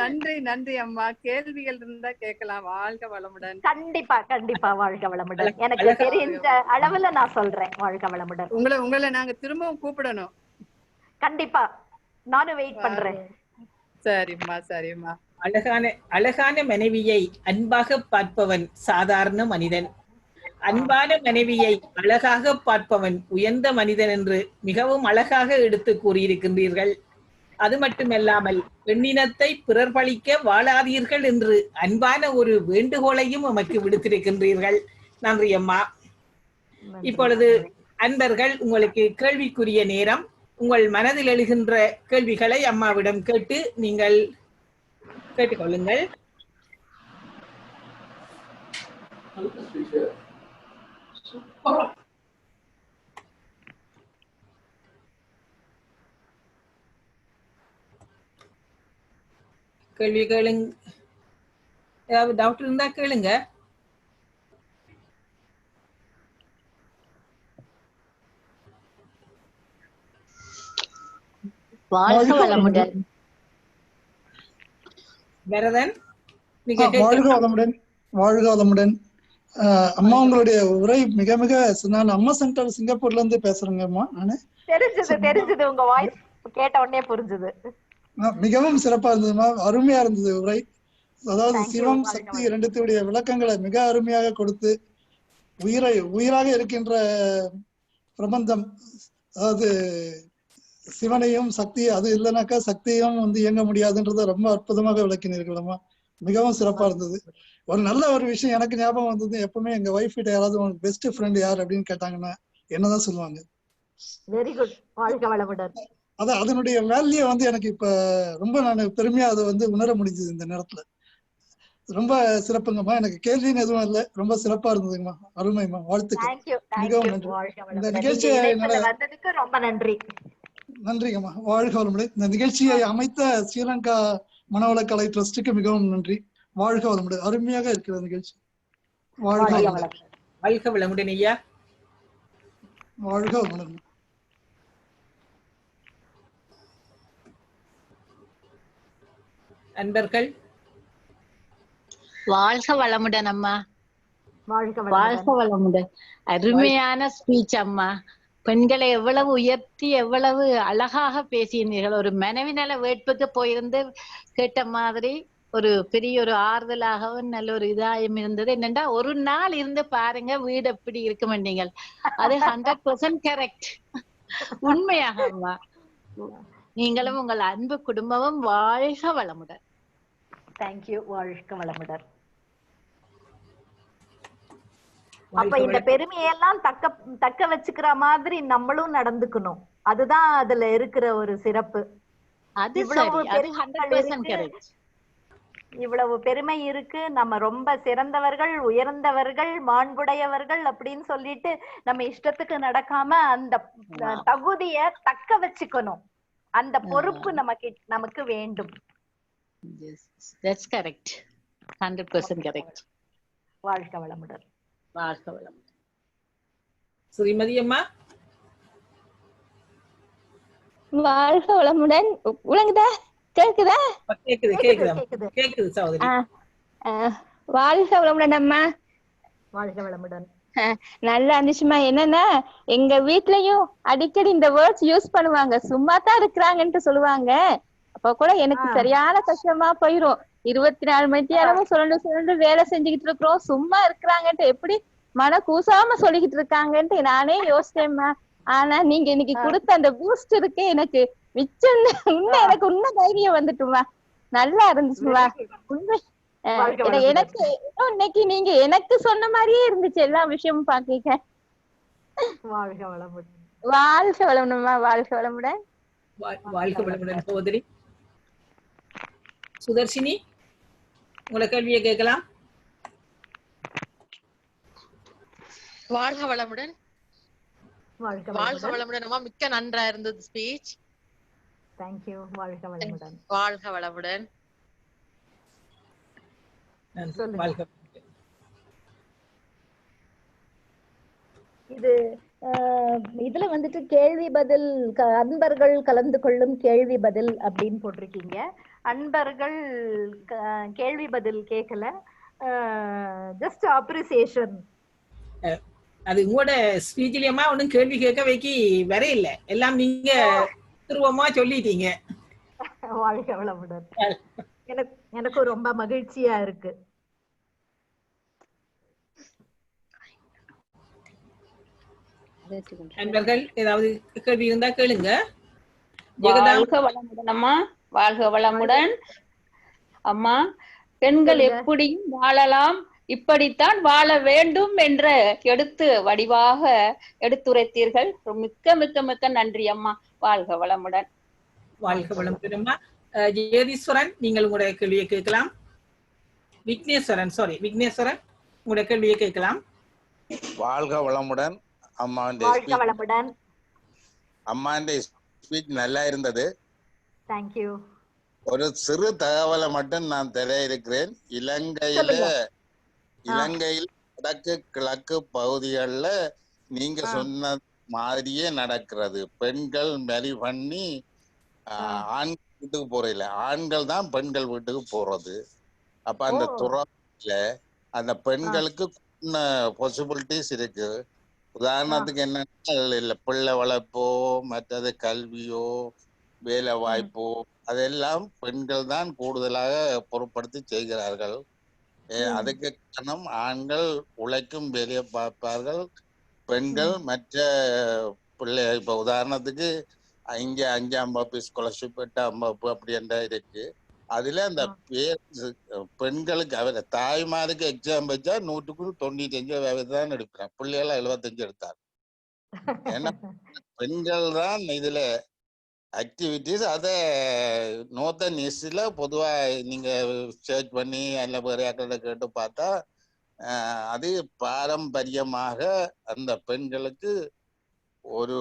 நன்றி நன்றி அம்மா. கேள்விகள் இருந்தா கேட்கலாம். வாழ்க வளமுடன். கண்டிப்பா கண்டிப்பா. வாழ்க வளமுடன். எனக்கு தெரிஞ்ச அளவுல நான் சொல்றேன். வாழ்க வளமுடன். உங்களை நாங்க திரும்பவும் கூப்பிடணும். கண்டிப்பா நானும் வெயிட் பண்றேன். சரிம்மா சரிம்மா. அழகான மனைவியை அன்பாக பார்ப்பவன் சாதாரண மனிதன், அன்பான மனைவியை அழகாக பார்ப்பவன் உயர்ந்த மனிதன் என்று மிகவும் அழகாக எடுத்து கூறியிருக்கின்றீர்கள். அது மட்டுமல்லாமல் பெண்ணினத்தை பிறர் பழிக்க வாழாதீர்கள் என்று அன்பான ஒரு வேண்டுகோளையும் நமக்கு விடுத்திருக்கின்றீர்கள். நன்றி அம்மா. இப்பொழுது அன்பர்கள், உங்களுக்கு கேள்விக்குரிய நேரம். உங்கள் மனதில் எழுகின்ற கேள்விகளை அம்மாவிடம் கேட்டு நீங்கள் கேட்டுக்கொள்ளுங்கள். கேள்வி கேளுங்க. ஏதாவது டவுட் இருந்தா கேளுங்க. வாழ்க வளமுடன். வரதன், வாழ்க வளமுடன். வாழ்க வளமுடன். அம்மா, உங்களுடைய உரை மிக மிக நான் அம்மா சென்டர் சிங்கப்பூர்ல இருந்து பேசுறேங்க அம்மா. நானு தெரிஞ்சது உங்க வாய்ஸ் கேட்ட உடனே புரிஞ்சது. மிகவும் சிறப்பா இருந்ததுமா, அருமையா இருந்தது உரை. அதாவது சிவம் சக்தி இரண்டுத்துடைய விளக்கங்களை மிக அருமையாக கொடுத்து உயிராக இருக்கின்ற பிரபந்தம், அதாவது சிவனையும் சக்தி, அது இல்லைனாக்கா சக்தியும் இயங்க முடியாதுன்றத ரொம்ப அற்புதமாக விளக்கினீர்களம்மா. மிகவும் சிறப்பா இருந்தது. ஒரு நல்ல ஒரு விஷயம் எனக்கு ஞாபகம் வந்தது. எப்பவுமே எங்க ஒய்ஃப் கிட்ட யாராவது உனக்கு பெஸ்ட் ஃப்ரெண்ட் யார் அப்படின்னு கேட்டாங்கன்னா என்னதான் சொல்லுவாங்க. Very good. வாழ்க வளமுடன். அதான் அதனுடைய வேல்யூ எனக்கு இப்ப ரொம்ப நான் பெருமையா அதை உணர முடிஞ்சது இந்த நேரத்துல. ரொம்ப சிறப்புங்கம்மா. எனக்கு கேள்வின்னு எதுவும் இல்லை, ரொம்ப சிறப்பா இருந்ததுங்கம்மா. அருமைம்மா, வாழ்த்துக்கள். மிகவும் நன்றி. இந்த நிகழ்ச்சியை ரொம்ப நன்றி. நன்றிங்கம்மா. வாழ்க வளமுடன். இந்த நிகழ்ச்சியை அமைத்த ஸ்ரீலங்கா மனவளக்கலை ட்ரஸ்டுக்கு மிகவும் நன்றி. வாழ்க வளமுடன். அருமையாக இருக்கிற நிகழ்ச்சி. வாழ்க வளமுடன். வாழ்க வளமுடன் ஐயா. வாழ்க வளமுடன். அன்பர்கள், வாழ்க வளமுடன் அம்மா. வாழ்க வளமுடன். அருமையான ஸ்பீச் அம்மா. பெண்களை எவ்வளவு உயர்த்தி எவ்வளவு அழகாக பேசினீர்கள். ஒரு மனைவி நல வேட்புக்கு போயிருந்து கேட்ட மாதிரி ஒரு பெரிய ஒரு ஆறுதலாகவும் நல்ல ஒரு இதாயம் இருந்தது. என்னண்டா ஒரு நாள் இருந்து பாருங்க வீடு எப்படி இருக்க மாட்டீங்கள். அது 100% கரெக்ட். உண்மையாக அம்மா. நீங்களும் உங்கள் அன்பு குடும்பமும் வாழ்க வளமுடன். தேங்க்யூ. வாழ்க வளமுடன். அப்ப இந்த பெருமையெல்லாம் தக்க வச்சுக்கிற மாதிரி நம்மளும் நடந்துக்கணும். அதுதான் அதுல இருக்கிற ஒரு சிறப்பு. இவ்வளவு பெருமை இருக்கு, நம்ம ரொம்ப சிறந்தவர்கள், உயர்ந்தவர்கள், மாண்புடையவர்கள் அப்படின்னு சொல்லிட்டு நம்ம இஷ்டத்துக்கு நடக்காம அந்த தகுதிய தக்க வச்சுக்கணும். அந்த பொறுப்பு நமக்கு வேண்டும். That's correct. 100% correct. வாழ்க வளமுடன். வாழ்க வளமுடன். ஸ்ரீமதி அம்மா. வாழ்க வளமுடன். உலங்குதா? கேக்குதா? கேக்குது சகோதரி. வாழ்க வளமுடன் அம்மா. வாழ்க வளமுடன். நல்லா இருந்துச்சுமா. என்னன்னா எங்க வீட்லயும் அடிக்கடி இந்த வேர்ட்ஸ் யூஸ் பண்ணுவாங்க. சும்மா தான் இருக்கிறாங்கன்ட்டு சொல்லுவாங்க. அப்ப கூட எனக்கு சரியான கஷ்டமா போயிரும். 24 மணி நேரமும் சுரண்டு வேலை செஞ்சுக்கிட்டு இருக்கிறோம். சும்மா இருக்கிறாங்கன்ட்டு எப்படி மன கூசாம சொல்லிக்கிட்டு இருக்காங்கன்ட்டு நானே யோசிச்சேம்மா. ஆனா நீங்க இன்னைக்கு கொடுத்த அந்த பூஸ்ட் இருக்கே எனக்கு மிச்சம் இன்னும் எனக்கு இன்னும் தைரியம் வந்துட்டுமா. நல்லா இருந்துச்சுமா. உண்மை எனக்கு இன்னைக்கு நீங்க எனக்கு சொன்ன மாதிரியே இருந்துச்சு எல்லா விஷயமும் பாக்க. வாழ்க வளமுடன். வாழ்க வளமுடன்மா. வாழ்க வளமுடன். வாழ்க வளமுடன் சகோதரி. சுதர்ஷினி, உங்களை கேள்வியை கேட்கலாம். வாழ்க வளமுடன். வாழ்க வளமுடன் அம்மா. மிக்க நன்றா இருந்தது ஸ்பீச். தேங்க்யூ. வாழ்க வளமுடன். வாழ்க வளமுடன். இது இதுல வந்துட்டு கேள்வி பதில் அன்பர்கள் கலந்து கொள்ளும் கேள்வி பதில் அப்படின்னு போட்டிருக்கீங்க. அன்பர்கள் கேள்வி பதில் கேட்கல, ஜஸ்ட் அப்ரிசியேஷன். அது உங்களோட ஸ்பீச்லயமா ஒன்னும் கேள்வி கேட்க வைக்கி வர இல்ல, எல்லாம் நீங்க திருவமா சொல்லிட்டீங்க. வாழ்க வளமுடன். எனக்கு ரொம்ப மகிழ்ச்சியா இருக்கு. அன்பர்கள் ஏதாவது கேள்வி இருந்தா கேளுங்க. வாழ்க வளமுடன் அம்மா. வாழ்க வளமுடன் அம்மா. பெண்கள் எப்படியும் வாழலாம், இப்படித்தான் வாழ வேண்டும் என்ற வடிவாக எடுத்துரைத்தீர்கள். மிக்க மிக்க மிக்க நன்றி அம்மா. வாழ்க வளமுடன். வாழ்க வளமுடன் அம்மா. ஜெயதீஸ்வரன், நீங்கள் உங்களுடைய கேள்வியை கேட்கலாம். விக்னேஸ்வரன் உங்களுடைய கேள்வியை கேட்கலாம். வாழ்க வளமுடன் அம்மா. அம்மாண்ட ஸ்பீச் நல்லா இருந்தது. தேங்க்யூ. ஒரு சிறு தகவலை மட்டும் நான் தெரிய இருக்கிறேன். இலங்கையில் வடக்கு கிழக்கு பகுதிகளில் நீங்க சொன்ன மாதிரியே நடக்கிறது. பெண்கள் மேரி பண்ணி ஆண்கள் வீட்டுக்கு போறதில்ல, ஆண்கள் தான் பெண்கள் வீட்டுக்கு போறது. அப்ப அந்த துறையில அந்த பெண்களுக்கு பாசிபிலிட்டிஸ் இருக்கு. உதாரணத்துக்கு என்ன, பிள்ளை வளர்ப்போ மற்றது கல்வியோ வேலை வாய்ப்போ அதெல்லாம் பெண்கள் தான் கூடுதலாக பொருட்படுத்தி செய்கிறார்கள். அதுக்கு காரணம் ஆண்கள் உழைக்கும் வேலையை பார்ப்பார்கள், பெண்கள் மற்ற பிள்ளை. இப்ப உதாரணத்துக்கு இங்க 5ஆம் வகுப்பு ஸ்காலர்ஷிப் 8ஆம் வகுப்பு அப்படி என்ன இருக்கு. அதுல அந்த பெண்களுக்கு அவர் தாய்மாருக்கு எக்ஸாம் வச்சா 100க்கு 95 தான் எடுக்கிறான், பிள்ளைகள் 75 எடுத்தார். ஏன்னா பெண்கள் தான் இதுல ஆக்டிவிட்டிஸ். அதை நோர்தர்ன் ஈஸ்ட்ல பொதுவா நீங்க சர்ச் பண்ணி அல்ல வேற யாக்கள கேட்டு பார்த்தா அது பாரம்பரியமாக அந்த பெண்களுக்கு ஒரு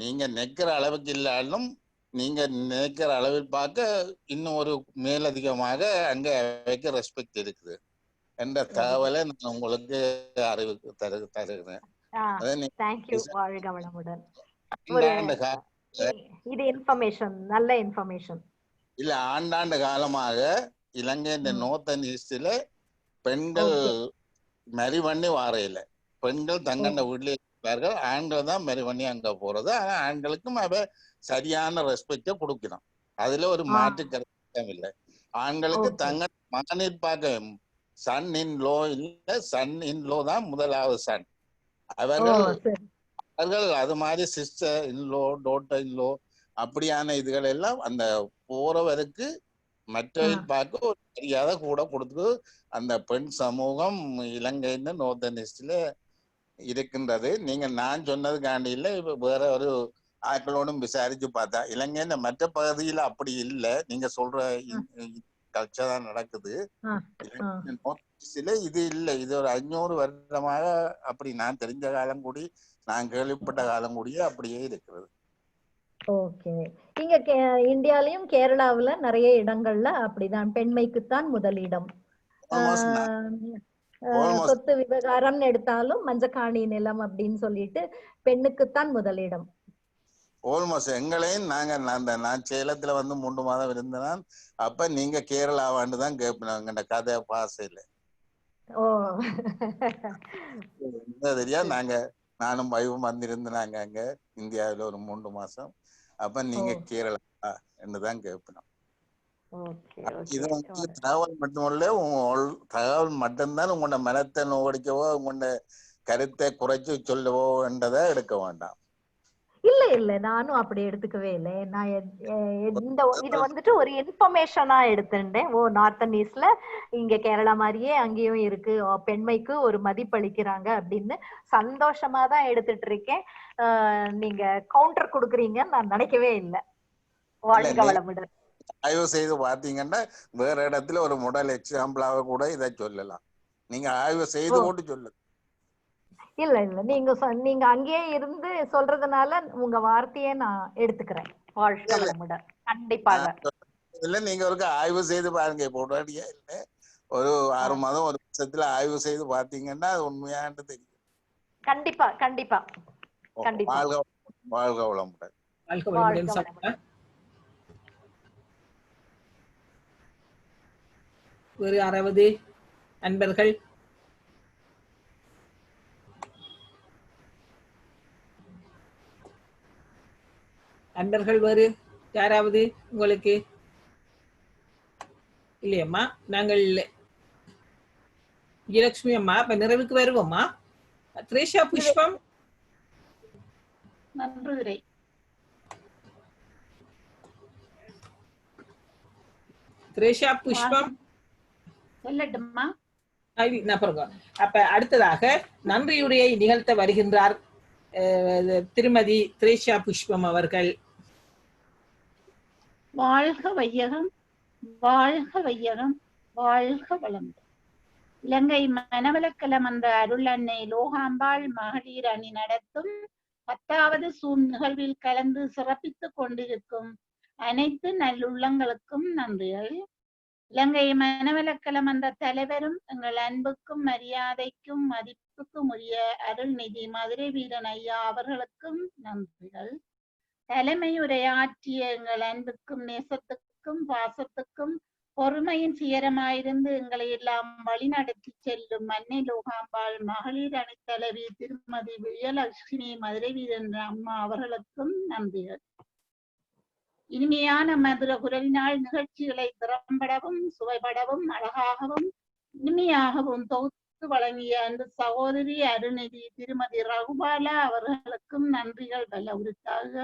நீங்க நினைக்கிற அளவுக்கு இல்லாலும் நீங்க நினைக்கிற அளவில் பார்க்க இன்னும் ஒரு மேலதிகமாக அங்க வைக்க ரெஸ்பெக்ட் இருக்குது என்ற தகவலை நான் உங்களுக்கு அறிவுக்கு தருகிறேன். இது இன்ஃபர்மேஷன், நல்ல இன்ஃபர்மேஷன். இல்ல, ஆண்டாண்டு காலமாக இலங்கை இந்த நோர்தர்ன் ஈஸ்ட்ல பெண்கள் மரி பண்ணி வாரையில பெண்கள் தங்கண்ட வீட்டுல இருப்பார்கள், ஆண்கள் தான் மரி பண்ணி அங்க போறது. ஆனா ஆண்களுக்கும் அவ சரியான ரெஸ்பெக்ட கொடுக்கணும், அதுல ஒரு மாற்று கருத்து இல்லை. ஆண்களுக்கு தங்க மகனில் பார்க்க சன் இன் லோ இல்ல, சன் இன் லோ தான் முதலாவது சன். அவர்கள் அது மாதிரி சிஸ்டர் இன்லோ டாட்டர் இன்லோ அப்படியான இதுகள் எல்லாம் அந்த போறவருக்கு மற்றவர்கள் பார்க்க ஒரு மரியாதை கூட கொடுத்து அந்த பெண் சமூகம் இலங்கைன்னு நோர்தர்ன் ஈஸ்ட்ல இருக்கின்றது. நீங்க நான் சொன்னதுக்காண்டி இல்லை, இப்ப வேற ஒரு ஆட்களோடும் விசாரிச்சு பார்த்தா இலங்கைன்னு மற்ற பகுதியில அப்படி இல்லை. நீங்க சொல்ற கல்ச்சர் தான் நடக்குது. இது இல்லை, இது ஒரு 500 வருடமாக அப்படி நான் தெரிஞ்ச காலம் கூடி நான் கேள்விப்பட்ட காலம் கூடிய அப்படியே இருக்கிறது. ஓகே. இங்க இந்தியாலயும் கேரளாவுல நிறைய இடங்கள்ல அப்படிதான் பெண்மைக்குத்தான் முதலிடம். சொத்து விவகாரம் எடுத்தாலும் மஞ்சக்காணி நிலம் அப்படின்னு சொல்லிட்டு பெண்ணுக்குத்தான் முதலிடம். ஆல்மோஸ்ட் எங்களையும் நான் சேலத்துல வந்து 3 மாதம் இருந்தேன். அப்ப நீங்க கேரளாவான்னு தான் கேட்பேன் கதை பாசையில. ஓ தெரியா நானும் வைவும் வந்திருந்தாங்க அங்க இந்தியாவில ஒரு 3 மாசம். அப்ப நீங்க கேரளா என்றுதான் கேட்போம். இது தகவல் மட்டுமல்ல, தகவல் மட்டும்தான் உங்களோட மனத்தை நோடிக்கவோ உங்களோட கருத்தை குறைச்சு சொல்லவோ என்றதை எடுக்க வேண்டாம். இல்ல இல்ல, நானும் அப்படி எடுத்துக்கவே இல்லை. நான் இது வந்துட்டு ஒரு இன்ஃபர்மேஷனா எடுத்துட்டேன். ஓ நார்த்தன் ஈஸ்ட்ல இங்க கேரளா மாதிரியே அங்கேயும் இருக்கு, பெண்மைக்கு ஒரு மதிப்பளிக்கிறாங்க அப்படின்னு சந்தோஷமா தான் எடுத்துட்டு இருக்கேன். நீங்க கவுண்டர் கொடுக்குறீங்க நான் நினைக்கவே இல்லை. வாழ்க வளமுடன். ஆய்வு செய்து பார்த்தீங்கன்னா வேற இடத்துல ஒரு மாடல் எக்ஸாம்பிளாக கூட இதை சொல்லலாம். நீங்க ஆய்வு செய்து கொண்டு சொல்லுங்க. இல்ல இல்ல, நீங்க அங்கேயே இருந்து சொல்றதுனால உங்க வார்த்தையை நான் எடுத்துக்கிறேன். வாழ்க வளமுடன். கண்டிப்பாக இல்ல, நீங்க ஒரு ஆய்வு செய்து பாருங்க. போடாடியா இல்ல, ஒரு 6 மாதம் ஒரு வருஷத்துல ஆய்வு செய்து பார்த்தீங்கன்னா அது உண்மையான்னு தெரியும். கண்டிப்பா கண்டிப்பா கண்டிப்பா. வாழ்க வளமுடன். வேறு யாராவது அன்பர்கள்? அன்பர்கள் வேறு யாராவது உங்களுக்கு இல்லையம்மா? நாங்கள் விஜயலட்சுமி அம்மா இப்ப நிறைவுக்கு வருவோம்மா. திரேஷா புஷ்பம் நன்றி. திரேஷா புஷ்பம் சொல்லட்டுமா? அப்ப அடுத்ததாக நன்றியுரையை நிகழ்த்த வருகின்றார் திருமதி திரேஷா புஷ்பம் அவர்கள். வாழ்க வையகம், வாழ்க வையகம், வாழ்க வளம். இலங்கை மனவளக்கலம் என்ற அருள் அன்னை லோகாம்பாள் மகளிர் அணி நடத்தும் 10வது சூம் நிகழ்வில் கலந்து சிறப்பித்துக் கொண்டிருக்கும் அனைத்து நல்லுள்ளங்களுக்கும் நன்றிகள். இலங்கை மனவளக்கலம் என்ற தலைவரும் எங்கள் அன்புக்கும் மரியாதைக்கும் மதிப்புக்கும் உரிய அருள்நிதி மதுரை வீரன் ஐயா அவர்களுக்கும் நன்றிகள். தலைமையுரையாற்றிய எங்கள் அன்புக்கும் நேசத்துக்கும் பாசத்துக்கும் பொறுமையின் சிகரமாயிருந்து எங்களை எல்லாம் வழிநடத்தி செல்லும் அன்னை லோகாம்பாள் மகளிர் அணி தலைவி திருமதி விஜயலட்சுமி மதுரை வீரன் அம்மா அவர்களுக்கும் நன்றிகள். இனிமையான மதுர குரலினால் நிகழ்ச்சிகளை திறம்படவும் சுவைபடவும் அழகாகவும் இனிமையாகவும் தொகுத்து வழங்கிய அந்த சகோதரி அருள்நிதி திருமதி ரகுபாலா அவர்களுக்கும் நன்றிகள் பல உரித்தாக.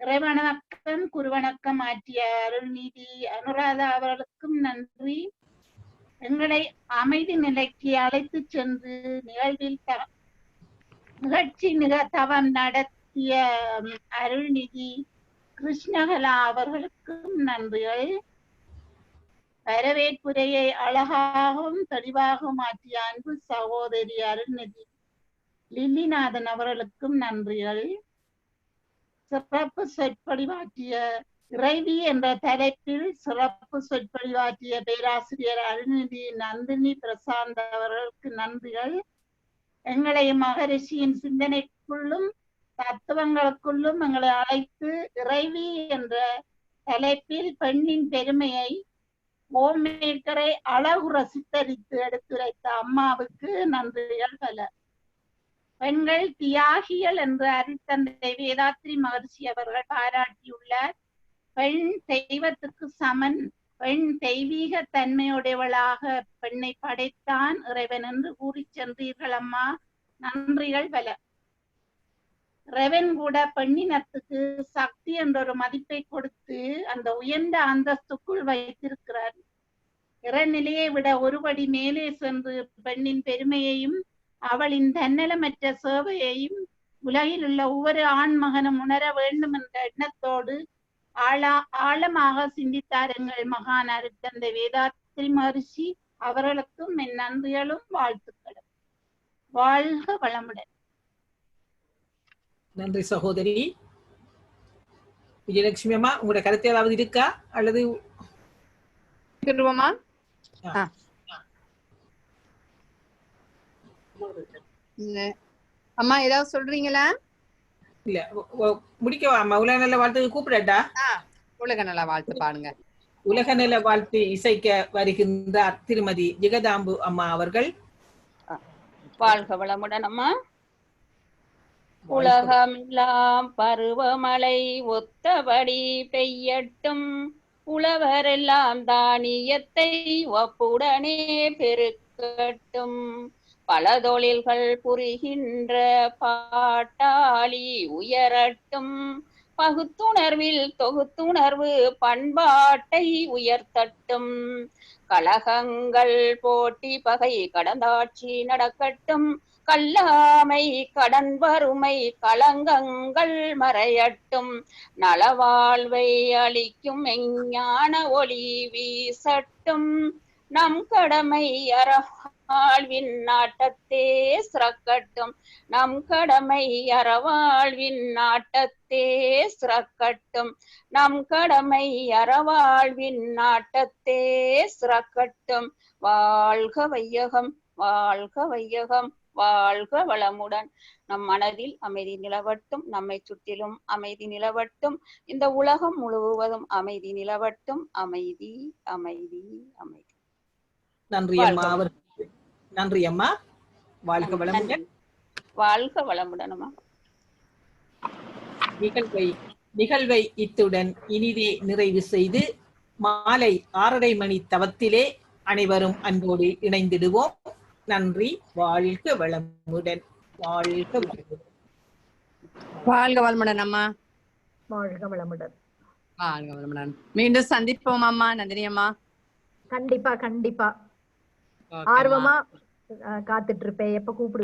இறைவணக்கம் குருவணக்கம் ஆற்றிய அருள்நீதி அனுராதா அவர்களுக்கும் நன்றி. எங்களை அமைதி நிலைக்கு அழைத்து சென்று நிகழ்ச்சி தவம் நடத்திய அருள்நிதி கிருஷ்ணகலா அவர்களுக்கும் நன்றிகள். வரவேற்புரையை அழகாகவும் தெளிவாகவும் ஆற்றிய அன்பு சகோதரி அருள்நிதி லில்லிநாதன் அவர்களுக்கும் நன்றிகள். சிறப்பு சொற்பொழிவாற்றிய இறைவி என்ற தலைப்பில் சிறப்பு சொற்பொழிவாற்றிய பேராசிரியர் அருள்நிதி நந்தினி பிரசாந்த் அவர்களுக்கு நன்றிகள். எங்களை மகரிஷியின் சிந்தனைக்குள்ளும் தத்துவங்களுக்குள்ளும் எங்களை அழைத்து இறைவி என்ற தலைப்பில் பெண்ணின் பெருமையை ஓமேக்கரை அழகுற சித்தரித்து எடுத்துரைத்த அம்மாவுக்கு நன்றிகள் பல. பெண்கள் தியாகிகள் என்று அருட்தந்தை வேதாத்ரி மகர்ஷி அவர்கள் பாராட்டியுள்ளார். பெண் தெய்வத்துக்கு சமன், பெண் தெய்வீக தன்மையுடையவளாக பெண்ணை படைத்தான் இறைவன் என்று கூறி சென்றீர்கள் அம்மா, நன்றிகள் பல. இறைவன் கூட பெண்ணினத்துக்கு சக்தி என்ற ஒரு மதிப்பை கொடுத்து அந்த உயர்ந்த அந்தஸ்துக்குள் வைத்திருக்கிறார். இறைநிலையை விட ஒருபடி மேலே சென்று பெண்ணின் பெருமையையும் அவளின் தன்னலமற்ற சேவையையும் உலகில் உள்ள ஒவ்வொரு ஆண் மகனும் உணர வேண்டும் என்ற எண்ணத்தோடு ஆழமாக சிந்தித்தார் எங்கள் மகான் அருட்தந்தை வேதாத்ரி மகரிஷி அவர்களுக்கும் என் நன்றிகளும் வாழ்த்துக்களும். வாழ்க வளமுடன். நன்றி சகோதரி விஜயலட்சுமி அம்மா, உங்களோட கருத்து ஏதாவது இருக்கா அல்லது அம்மா ஏதாவது சொல்றீங்களா? இல்ல முடிக்கவா அம்மா? உலக நல்ல வாழ்த்துக்கு கூப்பிடட்டா? உலக நல்ல வாழ்த்து பாருங்க. உலகநல வாழ்த்து இசைக்க வருகின்றார் திருமதி ஜெகதாம்பு அம்மா அவர்கள். வாழ்க வளமுடன் அம்மா. உலகமெல்லாம் பருவமழை ஒத்தபடி பெய்யட்டும், உழவரெல்லாம் தானியத்தை ஒப்புடனே பெருக்கட்டும், பல தொழில்கள் புரிகின்ற பாட்டாளி உயரட்டும், பகுத்துணர்வில் தொகுத்துணர்வு பண்பாட்டை உயர்த்தட்டும், கலகங்கள் போட்டி பகை கடந்தாட்சி நடக்கட்டும், கல்லாமை கடன் வறுமை களங்கங்கள் மறையட்டும், நலவாழ்வை அளிக்கும் மெஞ்ஞான ஒளி வீசட்டும், நம் கடமை அறவாழ்வின் நாட்டத்தே சிறக்கட்டும், நம் கடமை அறவாழ்வின் நாட்டத்தே சிறக்கட்டும், நம் கடமை அறவாழ்வின் நாட்டத்தே சிறக்கட்டும். வாழ்க வையகம், வாழ்க வையகம், வாழ்க வளமுடன். நம் மனதில் அமைதி நிலவட்டும், நம்மை சுற்றிலும் அமைதி நிலவட்டும், இந்த உலகம் முழுவதும் அமைதி நிலவட்டும். அமைதி அமைதி அமைதி. நன்றி அம்மா. நன்றி அம்மா. வாழ்க வளமுடன். வாழ்க வளமுடன் அம்மா. நிகழ்வை இத்துடன் இனிதே நிறைவு செய்து மாலை 6:30 மணி தவத்திலே அனைவரும் அன்போடு இணைந்திடுவோம். நன்றி. வாழ்க வளமுடன். வாழ்க வளமுடன். வாழ்க வளமுடன் அம்மா. வாழ்க வளமுடன். வாழ்க வளமுடன். மீண்டும் சந்திப்போம் அம்மா. நந்தினி அம்மா. கண்டிப்பா கண்டிப்பா ஆர்வமா காத்துட்டு இருப்பேன். எப்ப கூப்பிடு